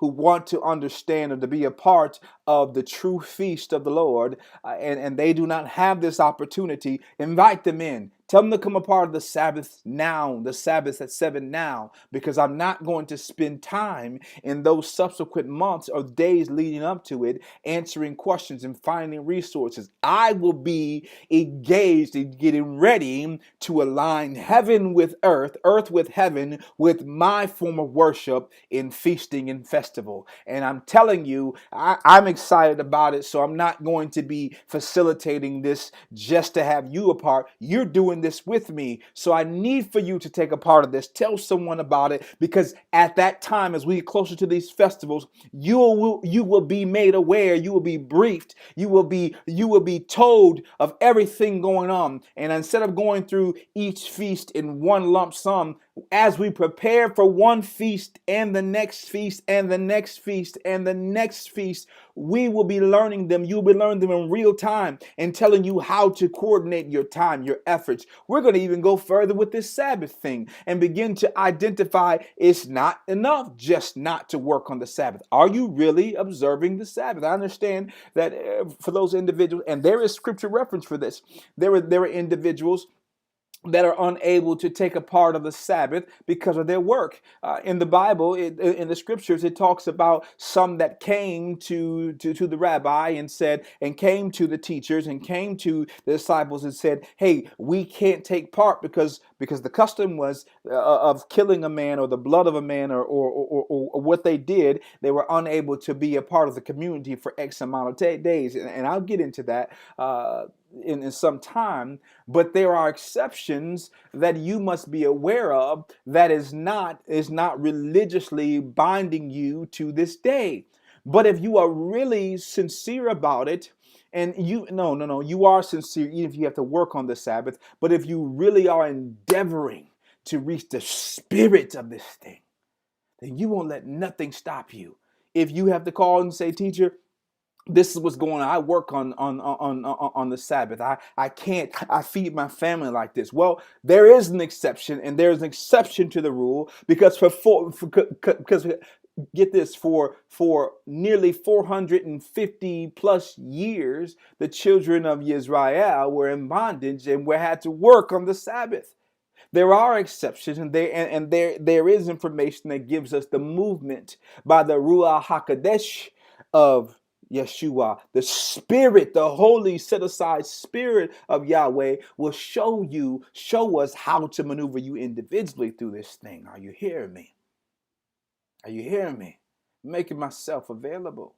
want to understand or to be a part of the true feast of the Lord, and they do not have this opportunity, invite them in. Tell them to come a part of the Sabbath now, the Sabbath at 7 now, because I'm not going to spend time in those subsequent months or days leading up to it answering questions and finding resources. I will be engaged in getting ready to align heaven with earth with heaven, with my form of worship in feasting and festival. And I'm telling you, I'm excited about it, so I'm not going to be facilitating this just to have you a part. You're doing this with me, so I need for you to take a part of this. Tell someone about it, because at that time, as we get closer to these festivals, you will be made aware, you will be briefed, you will be told of everything going on. And instead of going through each feast in one lump sum, as we prepare for one feast and the next feast and the next feast and the next feast, we will be learning them. You'll be learning them in real time and telling you how to coordinate your time, your efforts. We're going to even go further with this Sabbath thing and begin to identify it's not enough just not to work on the Sabbath. Are you really observing the Sabbath? I understand that for those individuals, and there is scripture reference for this, there are individuals that are unable to take a part of the Sabbath because of their work. In the Bible, in the scriptures, it talks about some that came to the rabbi and said, and came to the teachers and came to the disciples and said, hey, we can't take part because the custom was of killing a man, or the blood of a man, or what they did. They were unable to be a part of the community for X amount of days. And I'll get into that in some time, but there are exceptions that you must be aware of that is not religiously binding you to this day. But if you are really sincere about it, and you are sincere, even if you have to work on the Sabbath, but if you really are endeavoring to reach the spirit of this thing, then you won't let nothing stop you. If you have to call and say, teacher, this is what's going on. I work on the Sabbath. I can't. I feed my family like this. Well, there is an exception, and there is an exception to the rule, because because get this, for nearly 450 plus years, the children of Israel were in bondage and had to work on the Sabbath. There are exceptions, and there is information that gives us the movement by the Ruach HaKodesh of Yeshua. The Spirit, the holy set aside Spirit of Yahweh will show us how to maneuver you individually through this thing. Are you hearing me? Are you hearing me? I'm making myself available.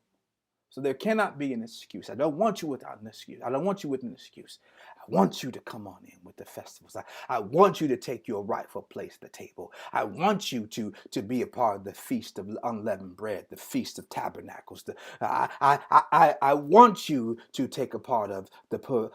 So there cannot be an excuse. I don't want you without an excuse. I don't want you with an excuse. I want you to come on in with the festivals. I want you to take your rightful place at the table. I want you to be a part of the Feast of Unleavened Bread, the Feast of Tabernacles. I want you to take a part of the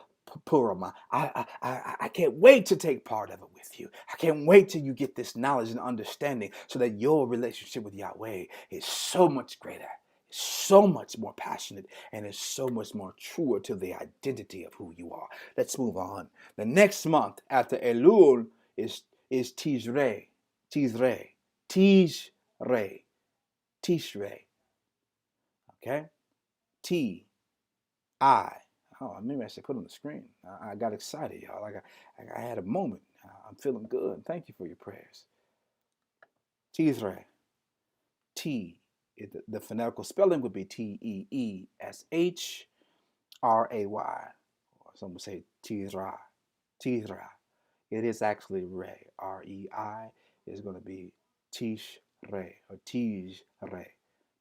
Purim. I can't wait to take part of it with you. I can't wait till you get this knowledge and understanding so that your relationship with Yahweh is so much greater, so much more passionate, and is so much more truer to the identity of who you are. Let's move on. The next month after Elul is Tishrei. Tishrei. Tishrei. Tishrei. Okay? T I. Oh, maybe I should put it on the screen. I got excited, y'all. Like I had a moment. I'm feeling good. Thank you for your prayers. Tishrei. T. The phonetical spelling would be Teeshray. Or some would say Tishrei. Tishrei. It is actually Rei. Rei is going to be Tishrei or Tishrei.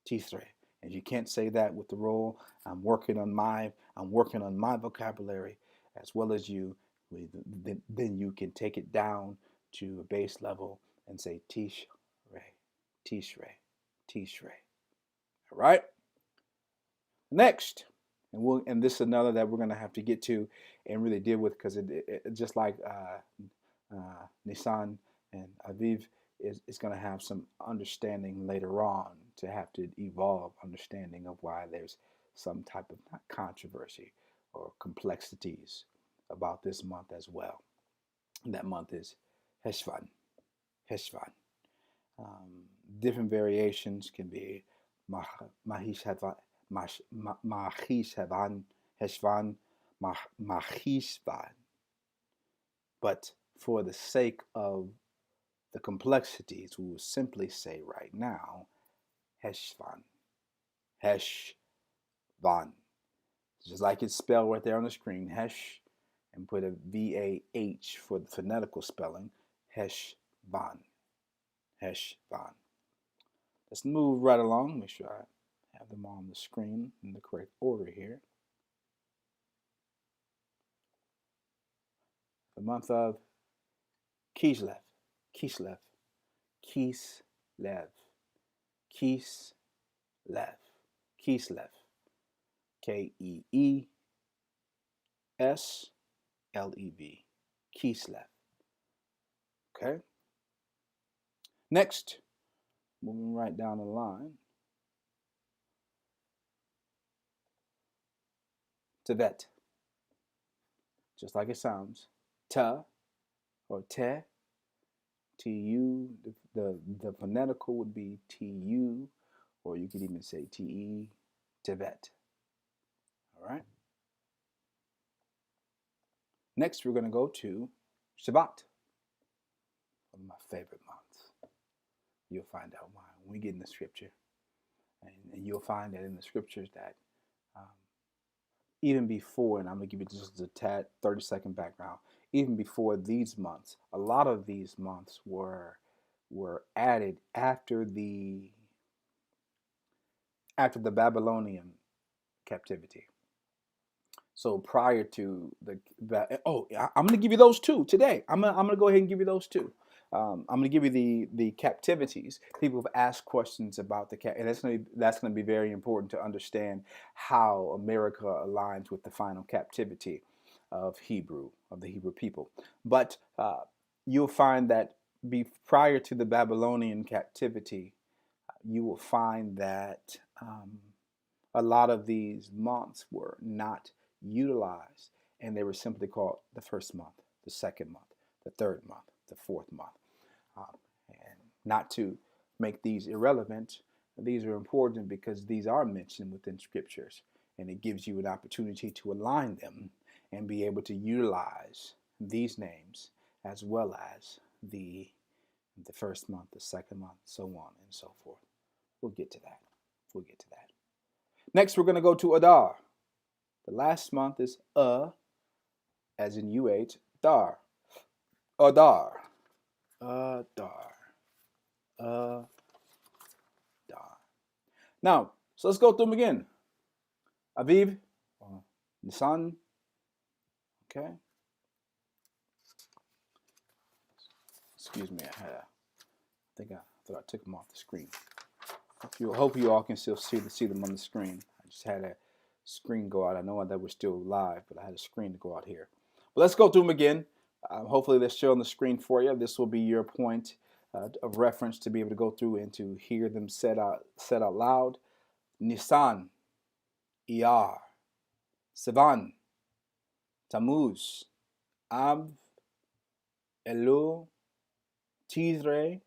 Tishrei. And you can't say that with the roll. I'm working on my vocabulary as well as you. Then you can take it down to a base level and say Tishrei, Tishrei, Tishrei. All right. Next, and this is another that we're going to have to get to and really deal with because it just like Nisan and Aviv is going to have some understanding later on to have to evolve understanding of why there's some type of controversy or complexities about this month as well. And that month is Heshvan. Heshvan. Different variations can be Mahishvan, Heshvan, Mahishvan. But for the sake of the complexities, we will simply say right now, Heshvan. Heshvan. Just like it's spelled right there on the screen, Hesh, and put a V-A-H for the phonetical spelling, Heshvan. Heshvan. Let's move right along. Make sure I have them on the screen in the correct order here. The month of Kislev. Kislev. Kislev. Kislev. Kislev. K-E-E-S-L-E-V. Kislev. Okay. Next, moving right down the line. Tevet. Just like it sounds. Ta or te. T-U. The phonetical would be T-U, or you could even say T-E. Tevet. All right. Next, we're going to go to Shabbat. One of my favorite months. You'll find out why when we get in the scripture. And you'll find that in the scriptures that even before, and I'm going to give you just a tad 30-second background, even before these months, a lot of these months were added after the Babylonian captivity. So prior to I'm going to give you those two today. I'm going to go ahead and give you those two. I'm going to give you the captivities. People have asked questions about and that's going to be very important to understand how America aligns with the final captivity of the Hebrew people. But you'll find that prior to the Babylonian captivity, you will find that a lot of these months were not utilized, and they were simply called the first month, the second month, the third month, the fourth month. And not to make these irrelevant, these are important because these are mentioned within scriptures, and it gives you an opportunity to align them and be able to utilize these names as well as the first month, the second month, so on and so forth. We'll get to that. Next, we're going to go to Adar. The last month is as in UH, Dar. Adar. Adar. Adar. Now, so let's go through them again. Aviv, Nisan. Okay. Excuse me, I thought I took them off the screen. Hope you all can still see them on the screen. I just had to screen go out. I know that we're still live, but I had a screen to go out here. But let's go through them again. Hopefully they're still on the screen for you. This will be your point of reference to be able to go through and to hear them said out loud. Nisan, Iyar, Sivan, Tammuz, Av, Elul, Tishrei,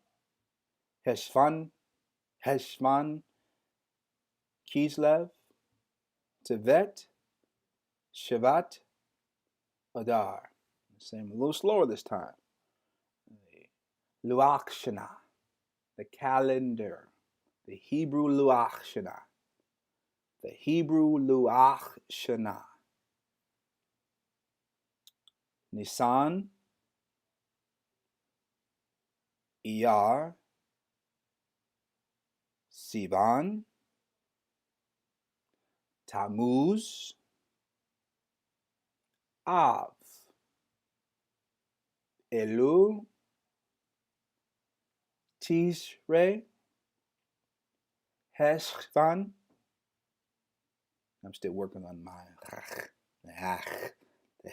Heshvan, Kislev, Tevet, Shevat, Adar. Same, a little slower this time. Luach Shana, the calendar, the Hebrew Luach Shana. The Hebrew Luach Shana. Nisan, Iyar, Sivan, Tammuz, Av, Elul, Tishrei, Heshvan. I'm still working on my the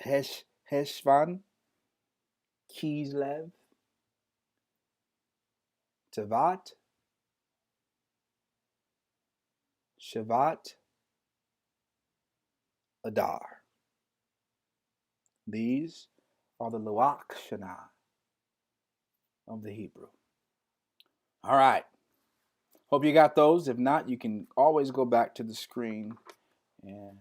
Heshvan, Kislev, Tevat, Shevat, Adar. These are the Luach Shana of the Hebrew. All right. Hope you got those. If not, you can always go back to the screen and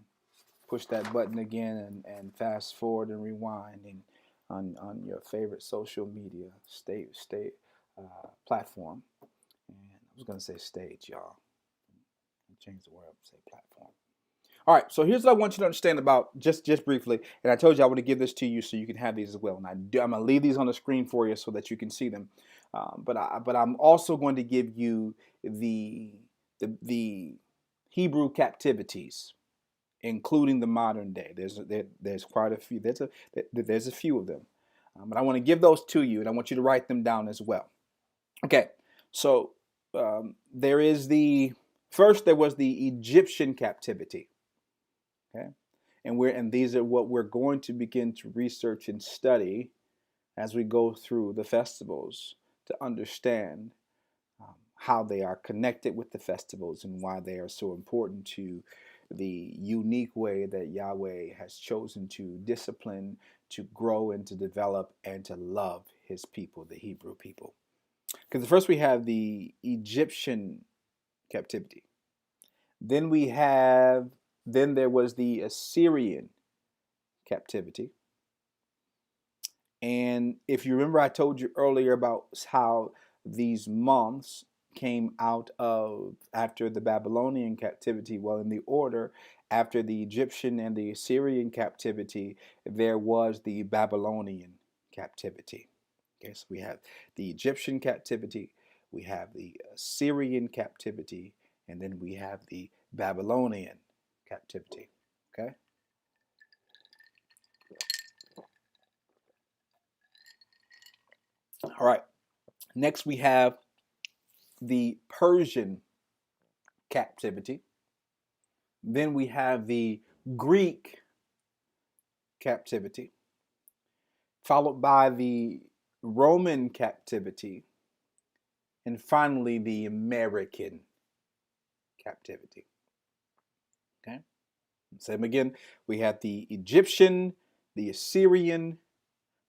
push that button again and fast forward and rewind and on your favorite social media platform. And I was going to say stage, y'all. Change the word up, say platform. All right, so here's what I want you to understand about just briefly. And I told you I want to give this to you so you can have these as well. And I'm going to leave these on the screen for you so that you can see them. But I'm also going to give you the Hebrew captivities, including the modern day. There's quite a few. There's a few of them. But I want to give those to you, and I want you to write them down as well. Okay, so there was the Egyptian captivity. Okay, and these are what we're going to begin to research and study as we go through the festivals to understand how they are connected with the festivals and why they are so important to the unique way that Yahweh has chosen to discipline, to grow, and to develop, and to love his people, the Hebrew people. Because first we have the Egyptian captivity. Then there was the Assyrian captivity. And if you remember, I told you earlier about how these months came out of after the Babylonian captivity. Well, in the order, after the Egyptian and the Assyrian captivity, there was the Babylonian captivity. Okay, so we have the Egyptian captivity, we have the Assyrian captivity, and then we have the Babylonian captivity. Okay? All right. Next, we have the Persian captivity. Then we have the Greek captivity, followed by the Roman captivity, and finally the American captivity. Okay? Same again. We have the Egyptian, the Assyrian,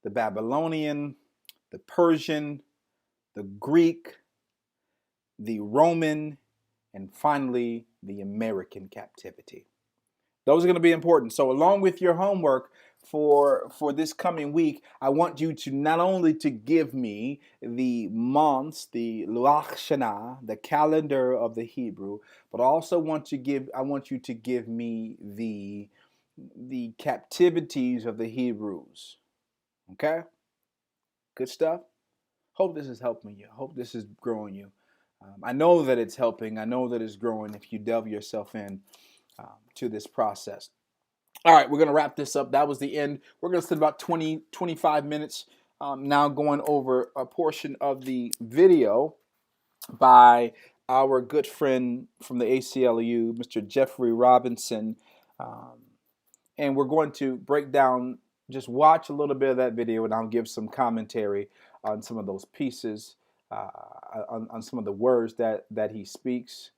the Babylonian, the Persian, the Greek, the Roman, and finally the American captivity. Those are going to be important. So along with your homework for this coming week, I want you to not only to give me the months, the Luach Shana, the calendar of the Hebrew, but I also want you to give me the captivities of the Hebrews. Okay? Good stuff. Hope this is helping you. Hope this is growing you. I know that it's helping. I know that it's growing if you delve yourself in to this process. All right, we're going to wrap this up. That was the end. We're going to spend about 25 minutes now going over a portion of the video by our good friend from the ACLU, Mr. Jeffrey Robinson. And we're going to break down, just watch a little bit of that video, and I'll give some commentary on some of those pieces, on some of the words that he speaks.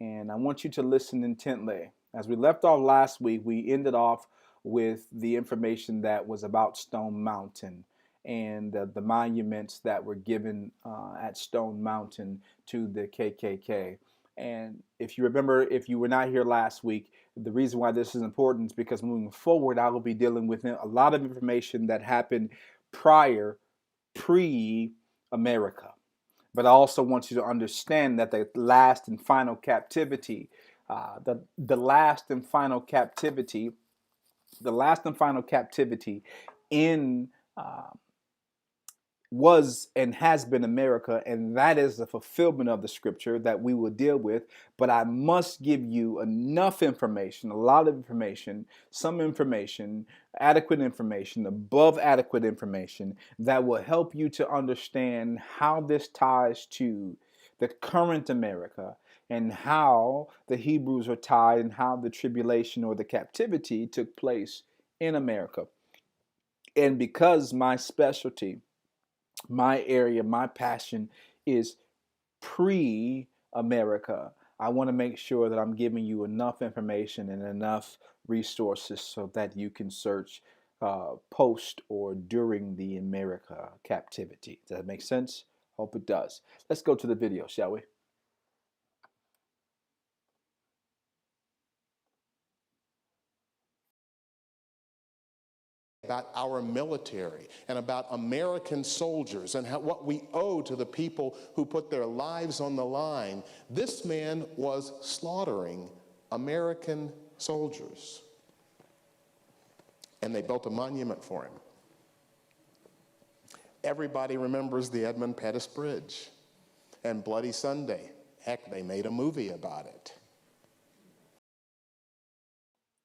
And I want you to listen intently. As we left off last week, we ended off with the information that was about Stone Mountain and the monuments that were given at Stone Mountain to the KKK. And if you remember, if you were not here last week, the reason why this is important is because moving forward, I will be dealing with a lot of information that happened prior, pre-America. But I also want you to understand that the last and final captivity, the last and final captivity, the last and final captivity in was and has been America, and that is the fulfillment of the scripture that we will deal with. But I must give you enough information, a lot of information, some information, adequate information, above adequate information that will help you to understand how this ties to the current America and how the Hebrews are tied and how the tribulation or the captivity took place in America. And because my specialty, my area, my passion is pre-America, I want to make sure that I'm giving you enough information and enough resources so that you can search post or during the America captivity. Does that make sense? Hope it does. Let's go to the video, shall we? About our military and about American soldiers and what we owe to the people who put their lives on the line. This man was slaughtering American soldiers, and they built a monument for him. Everybody remembers the Edmund Pettus Bridge and Bloody Sunday. Heck, they made a movie about it.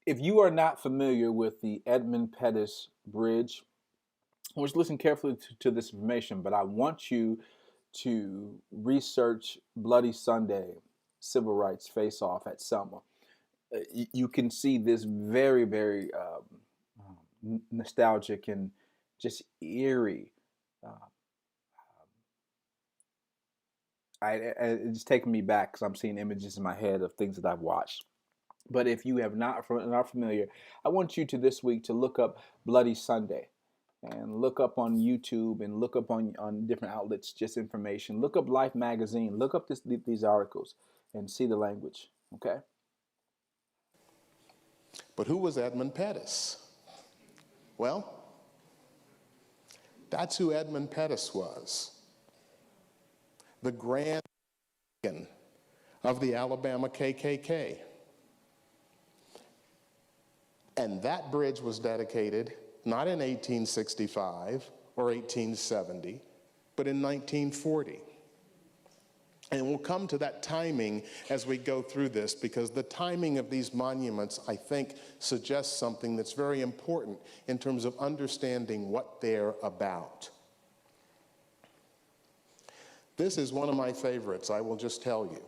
If you are not familiar with the Edmund Pettus Bridge, I want you to listen carefully to this information, but I want you to research Bloody Sunday civil rights face-off at Selma. You can see this very, very nostalgic and just eerie. It's taking me back because I'm seeing images in my head of things that I've watched. But if you have not familiar, I want you to this week to look up Bloody Sunday and look up on YouTube and look up on different outlets, just information. Look up Life Magazine, look up these articles and see the language, okay? But who was Edmund Pettus? Well, that's who Edmund Pettus was. The grand of the Alabama KKK. And that bridge was dedicated not in 1865 or 1870, but in 1940. And we'll come to that timing as we go through this, because the timing of these monuments, I think, suggests something that's very important in terms of understanding what they're about. This is one of my favorites, I will just tell you.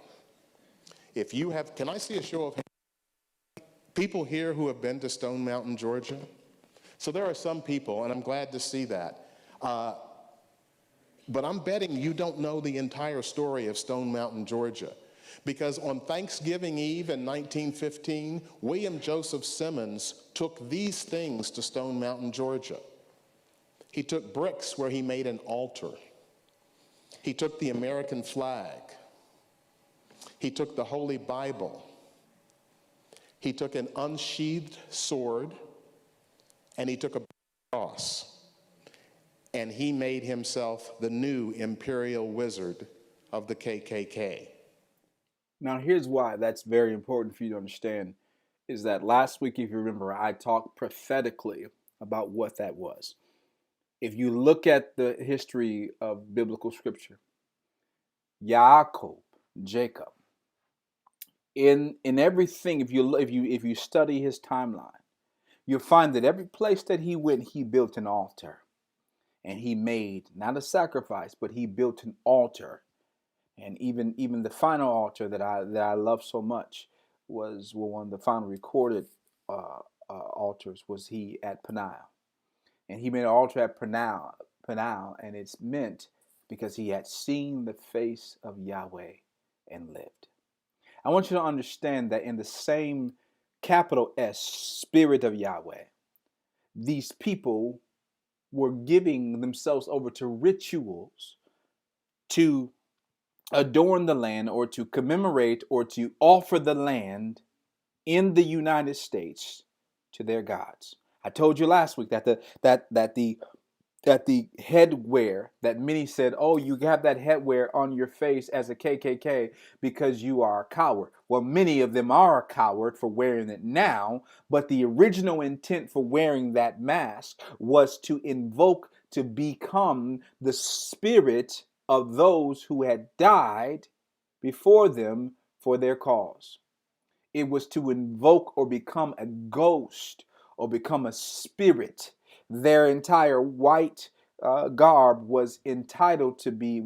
If you have, can I see a show of hands? People here who have been to Stone Mountain, Georgia? So there are some people, and I'm glad to see that. But I'm betting you don't know the entire story of Stone Mountain, Georgia. Because on Thanksgiving Eve in 1915, William Joseph Simmons took these things to Stone Mountain, Georgia. He took bricks where he made an altar. He took the American flag. He took the Holy Bible. He took an unsheathed sword, and he took a cross. And he made himself the new imperial wizard of the KKK. Now, here's why that's very important for you to understand, is that last week, if you remember, I talked prophetically about what that was. If you look at the history of biblical scripture, Yaakov, Jacob, in everything, if you study his timeline, you'll find that every place that he went, he built an altar. And he made not a sacrifice, but he built an altar. And even the final altar that I love so much was one of the final recorded altars was he at Peniel, and he made an altar at Peniel, and it's meant because he had seen the face of Yahweh and lived. I want you to understand that in the same capital S, Spirit of Yahweh, these people were giving themselves over to rituals to adorn the land or to commemorate or to offer the land in the United States to their gods. I told you last week that the headwear that many said, oh, you have that headwear on your face as a KKK because you are a coward. Well, many of them are a coward for wearing it now, but the original intent for wearing that mask was to invoke, to become the spirit of those who had died before them for their cause. It was to invoke or become a ghost or become a spirit. Their entire white garb was entitled to be,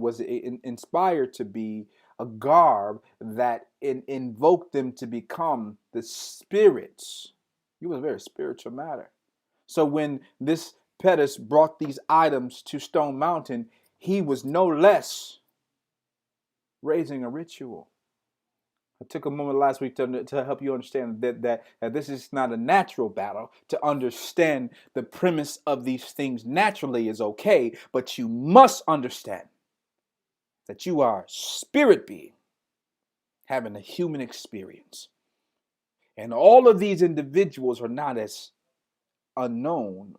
inspired to be a garb that invoked them to become the spirits. It was a very spiritual matter. So when this Pettis brought these items to Stone Mountain, he was no less raising a ritual. I took a moment last week to help you understand that this is not a natural battle. To understand the premise of these things naturally is okay, but you must understand that you are a spirit being having a human experience. And all of these individuals are not as unknown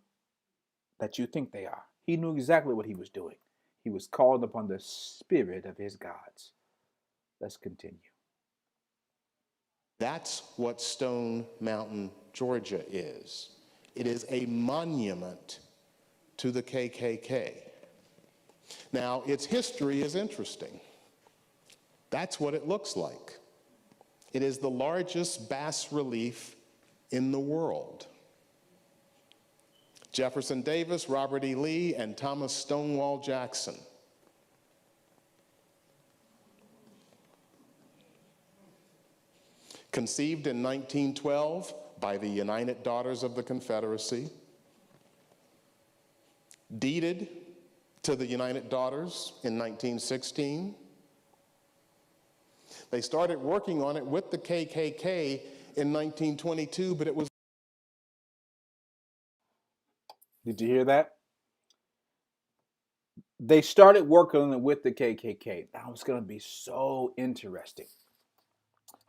that you think they are. He knew exactly what he was doing. He was called upon the spirit of his gods. Let's continue. That's what Stone Mountain, Georgia is. It is a monument to the KKK. Now, its history is interesting. That's what it looks like. It is the largest bas relief in the world. Jefferson Davis, Robert E. Lee, and Thomas Stonewall Jackson. Conceived in 1912 by the United Daughters of the Confederacy, deeded to the United Daughters in 1916. They started working on it with the KKK in 1922, but it was... Did you hear that? They started working on it with the KKK. Now it's going to be so interesting.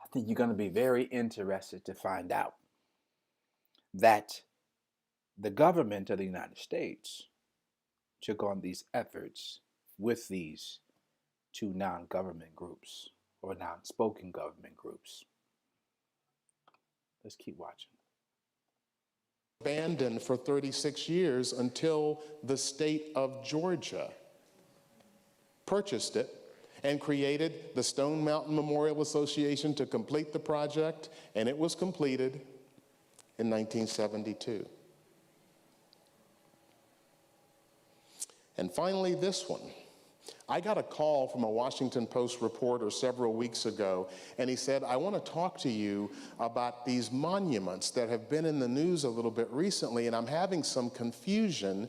I think you're going to be very interested to find out that the government of the United States took on these efforts with these two non-government groups or non-spoken government groups. Let's keep watching. Abandoned for 36 years until the state of Georgia purchased it and created the Stone Mountain Memorial Association to complete the project, and it was completed in 1972. And finally, this one. I got a call from a Washington Post reporter several weeks ago, and he said, I want to talk to you about these monuments that have been in the news a little bit recently, and I'm having some confusion.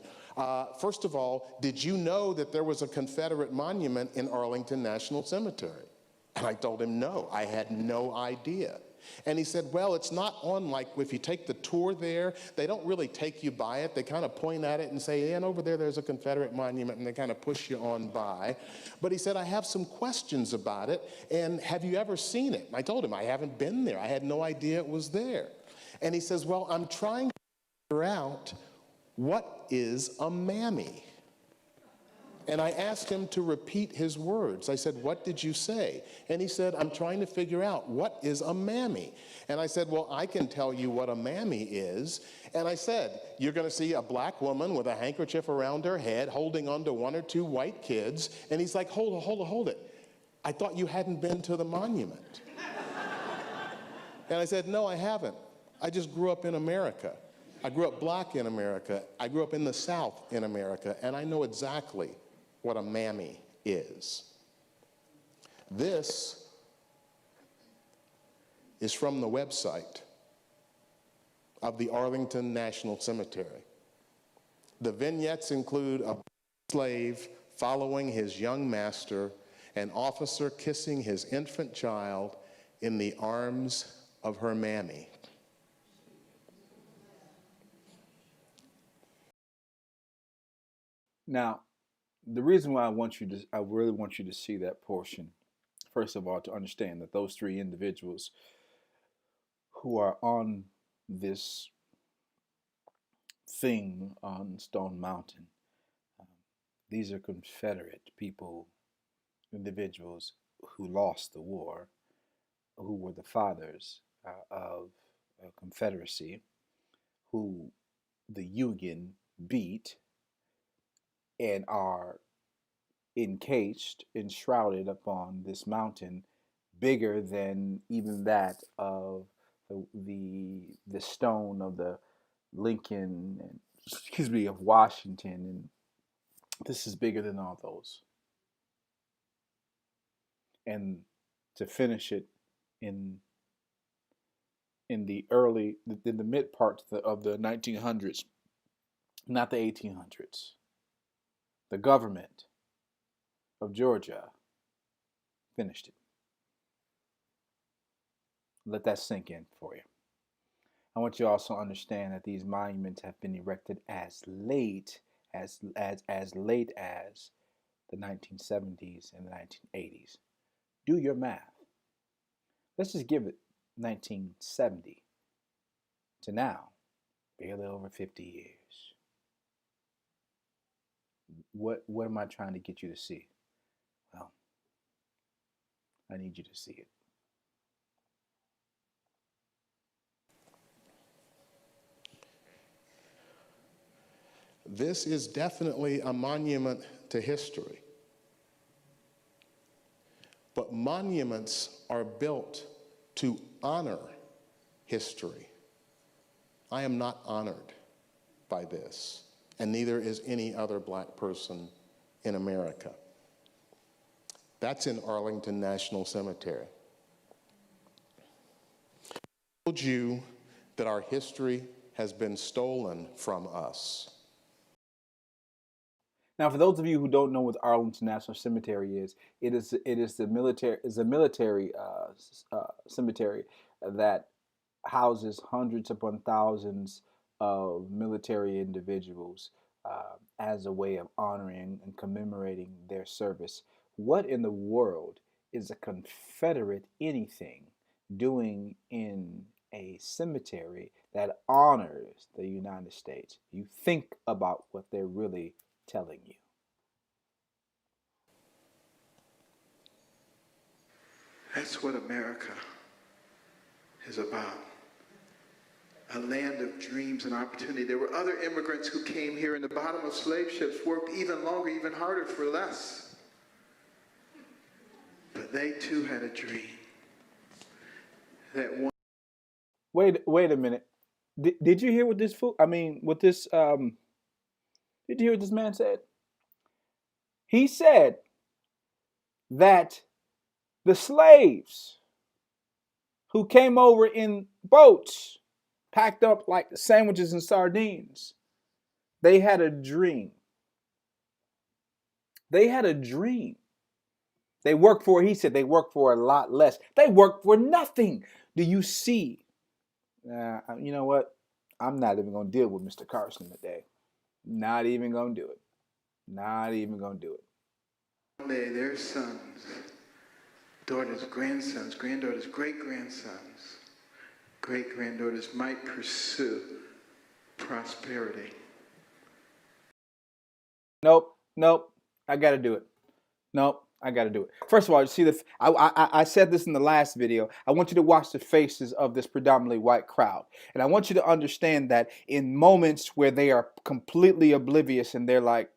First of all, did you know that there was a Confederate monument in Arlington National Cemetery? And I told him, no, I had no idea. And he said, well, it's not on, like, if you take the tour there, they don't really take you by it. They kind of point at it and say, and over there's a Confederate monument, and they kind of push you on by. But he said, I have some questions about it, and have you ever seen it? And I told him, I haven't been there. I had no idea it was there. And he says, well, I'm trying to figure out what is a mammy. And I asked him to repeat his words. I said, what did you say? And he said, I'm trying to figure out what is a mammy. And I said, well, I can tell you what a mammy is. And I said, you're going to see a black woman with a handkerchief around her head holding onto one or two white kids. And he's like, hold it. I thought you hadn't been to the monument. And I said, no, I haven't. I just grew up in America. I grew up black in America. I grew up in the South in America. And I know exactly what a mammy is. This is from the website of the Arlington National Cemetery. The vignettes include a slave following his young master, an officer kissing his infant child in the arms of her mammy. Now, the reason why I really want you to see that portion, first of all, to understand that those three individuals who are on this thing on Stone Mountain, um, these are Confederate people, individuals who lost the war, who were the fathers of Confederacy, who the Union beat and are encased, enshrouded upon this mountain, bigger than even that of the stone of the Lincoln and excuse me of Washington, and this is bigger than all those. And to finish it in in the mid part of the 1900s, not the 1800s, the government of Georgia finished it. Let that sink in for you. I want you to also understand that these monuments have been erected as late as the 1970s and the 1980s. Do your math. Let's just give it 1970 to now, barely over 50 years. What am I trying to get you to see? Well, I need you to see it. This is definitely a monument to history. But monuments are built to honor history. I am not honored by this, and neither is any other black person in America. That's in Arlington National Cemetery. I told you that our history has been stolen from us. Now, for those of you who don't know what Arlington National Cemetery is, it is a military cemetery that houses hundreds upon thousands of military individuals as a way of honoring and commemorating their service. What in the world is a Confederate anything doing in a cemetery that honors the United States? You think about what they're really telling you. That's what America is about. A land of dreams and opportunity. There were other immigrants who came here in the bottom of slave ships, worked even longer, even harder for less. But they too had a dream. That one. Wait a minute. Did you hear what this fool? I mean, what this? Did you hear what this man said? He said that the slaves who came over in boats, packed up like sandwiches and sardines, they had a dream. They had a dream. They worked for, he said, they worked for a lot less. They worked for nothing. Do you see? You know what? I'm not even going to deal with Mr. Carson today. Not even going to do it. Not even going to do it. One day their sons, daughters, grandsons, granddaughters, great-grandsons, great-granddaughters might pursue prosperity. Nope. I got to do it. Nope. I got to do it. First of all, you see I said this in the last video. I want you to watch the faces of this predominantly white crowd. And I want you to understand that in moments where they are completely oblivious and they're like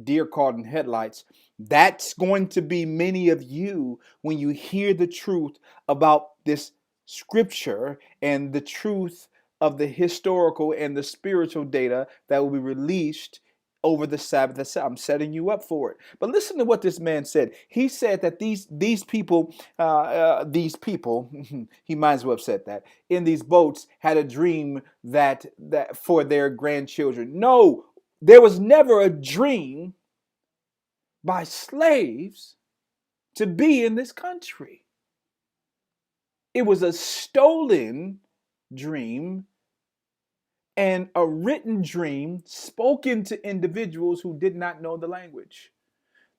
deer caught in headlights, that's going to be many of you when you hear the truth about this scripture and the truth of the historical and the spiritual data that will be released over the Sabbath. I'm setting you up for it. But listen to what this man said. He said that these people, he might as well have said that, in these boats had a dream that for their grandchildren. No, there was never a dream by slaves to be in this country. It was a stolen dream and a written dream spoken to individuals who did not know the language.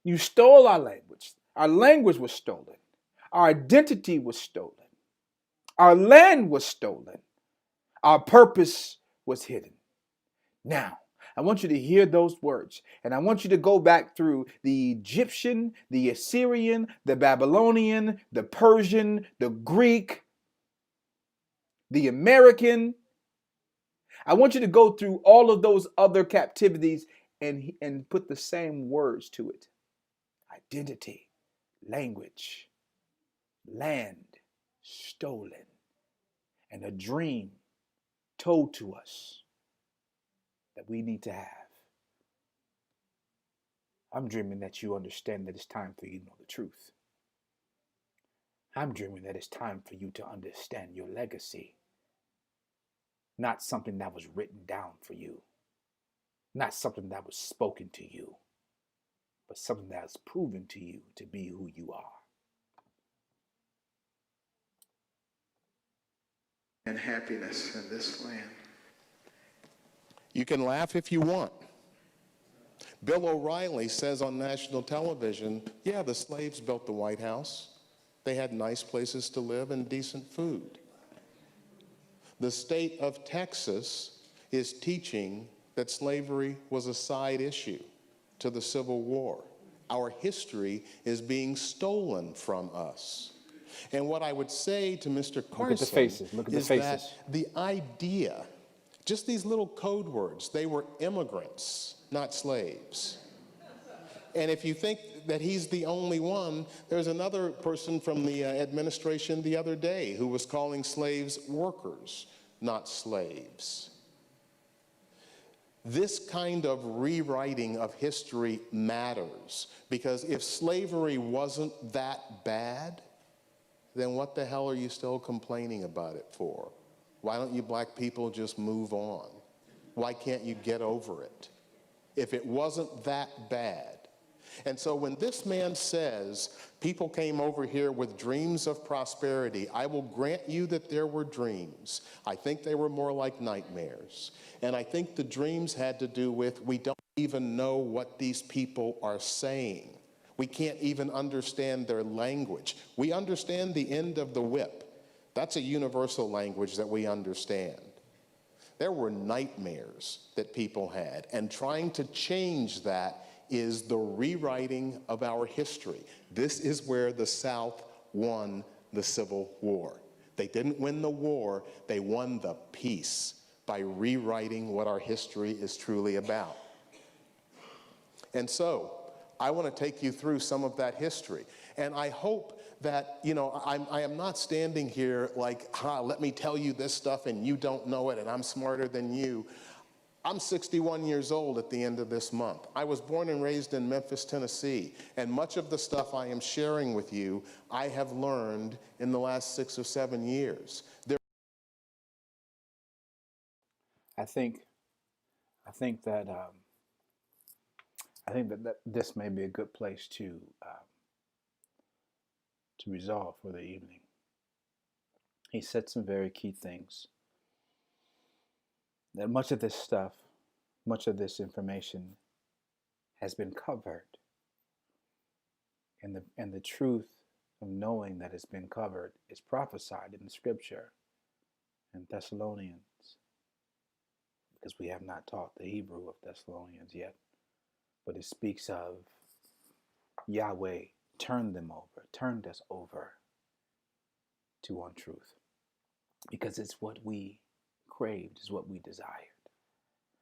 You stole our language. Our language was stolen. Our identity was stolen. Our land was stolen. Our purpose was hidden. Now, I want you to hear those words, and I want you to go back through the Egyptian, the Assyrian, the Babylonian, the Persian, the Greek, the American. I want you to go through all of those other captivities and put the same words to it. Identity, language, land stolen, and a dream told to us that we need to have. I'm dreaming that you understand that it's time for you to know the truth. I'm dreaming that it's time for you to understand your legacy. Not something that was written down for you, not something that was spoken to you, but something that is proven to you to be who you are. And happiness in this land. You can laugh if you want. Bill O'Reilly says on national television, yeah, the slaves built the White House. They had nice places to live and decent food. The state of Texas is teaching that slavery was a side issue to the Civil War. Our history is being stolen from us. And what I would say to Mr. Carson is that the idea, just these little code words, they were immigrants, not slaves. And if you think that he's the only one, there's another person from the administration the other day who was calling slaves workers, not slaves. This kind of rewriting of history matters, because if slavery wasn't that bad, then what the hell are you still complaining about it for? Why don't you black people just move on? Why can't you get over it? If it wasn't that bad. And so when this man says, people came over here with dreams of prosperity, I will grant you that there were dreams. I think they were more like nightmares. And I think the dreams had to do with, we don't even know what these people are saying. We can't even understand their language. We understand the end of the whip. That's a universal language that we understand. There were nightmares that people had, and trying to change that is the rewriting of our history. This is where the South won the Civil War. They didn't win the war, they won the peace by rewriting what our history is truly about. And so, I want to take you through some of that history. And I hope that, I am not standing here like, let me tell you this stuff and you don't know it and I'm smarter than you. I'm 61 years old at the end of this month. I was born and raised in Memphis, Tennessee, and much of the stuff I am sharing with you, I have learned in the last 6 or 7 years. I think that this may be a good place to resolve for the evening. He said some very key things. That much of this stuff, much of this information has been covered. And the truth of knowing that it's been covered is prophesied in the scripture in Thessalonians, because we have not taught the Hebrew of Thessalonians yet. But it speaks of Yahweh turned us over to untruth, because it's what we craved, is what we desired.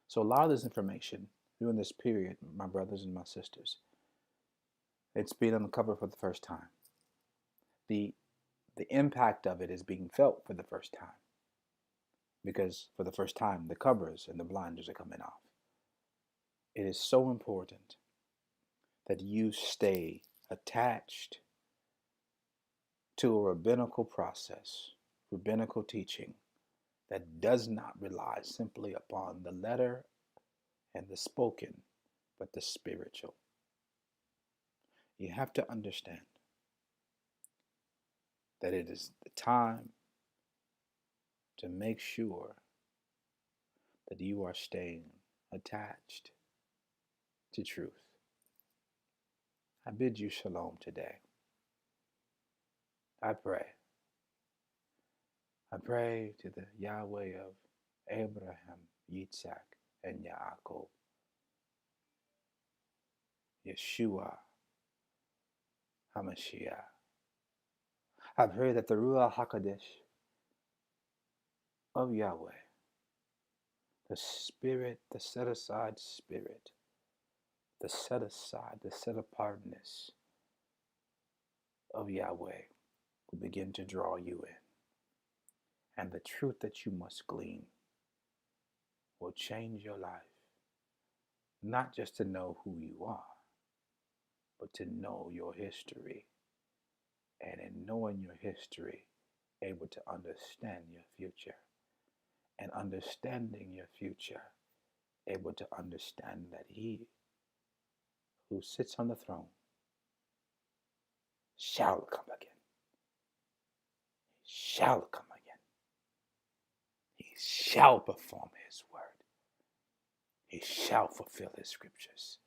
So a lot of this information during this period, my brothers and my sisters, it's being uncovered for the first time. The impact of it is being felt for the first time, because for the first time the covers and the blinders are coming off. It is so important that you stay attached to a rabbinical process, rabbinical teaching that does not rely simply upon the letter and the spoken, but the spiritual. You have to understand that it is the time to make sure that you are staying attached to truth. I bid you shalom today. I pray. I pray to the Yahweh of Abraham, Yitzhak, and Yaakov, Yeshua HaMashiach. I pray that the Ruach HaKodesh of Yahweh, the Spirit, the set aside Spirit, the set aside, the set apartness of Yahweh will begin to draw you in. And the truth that you must glean will change your life. Not just to know who you are, but to know your history. And in knowing your history, able to understand your future. And understanding your future, able to understand that He who sits on the throne shall come again. He shall come again. He shall perform His word. He shall fulfill His scriptures.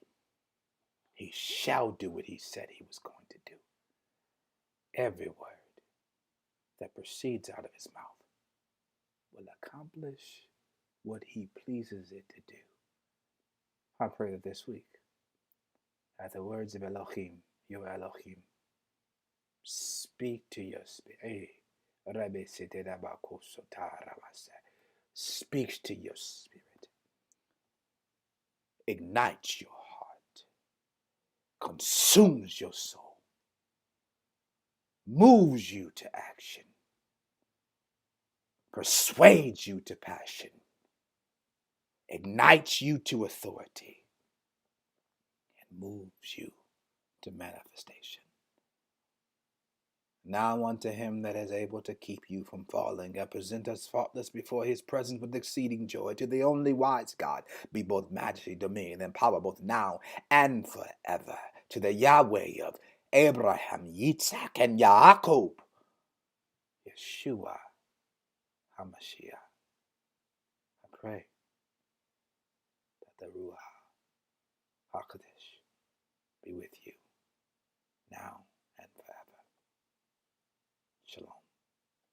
He shall do what He said He was going to do. Every word that proceeds out of His mouth will accomplish what He pleases it to do. I pray that this week, at the words of Elohim, your Elohim, speak to your spirit. Speaks to your spirit. Ignites your heart. Consumes your soul. Moves you to action. Persuades you to passion. Ignites you to authority. And moves you to manifestation. Now unto Him that is able to keep you from falling and present us faultless before His presence with exceeding joy, to the only wise God be both majesty, dominion, and power, both now and forever. To the Yahweh of Abraham, Yitzhak, and Yaakov, Yeshua HaMashiach. I pray that the Ruach HaKodesh be with you now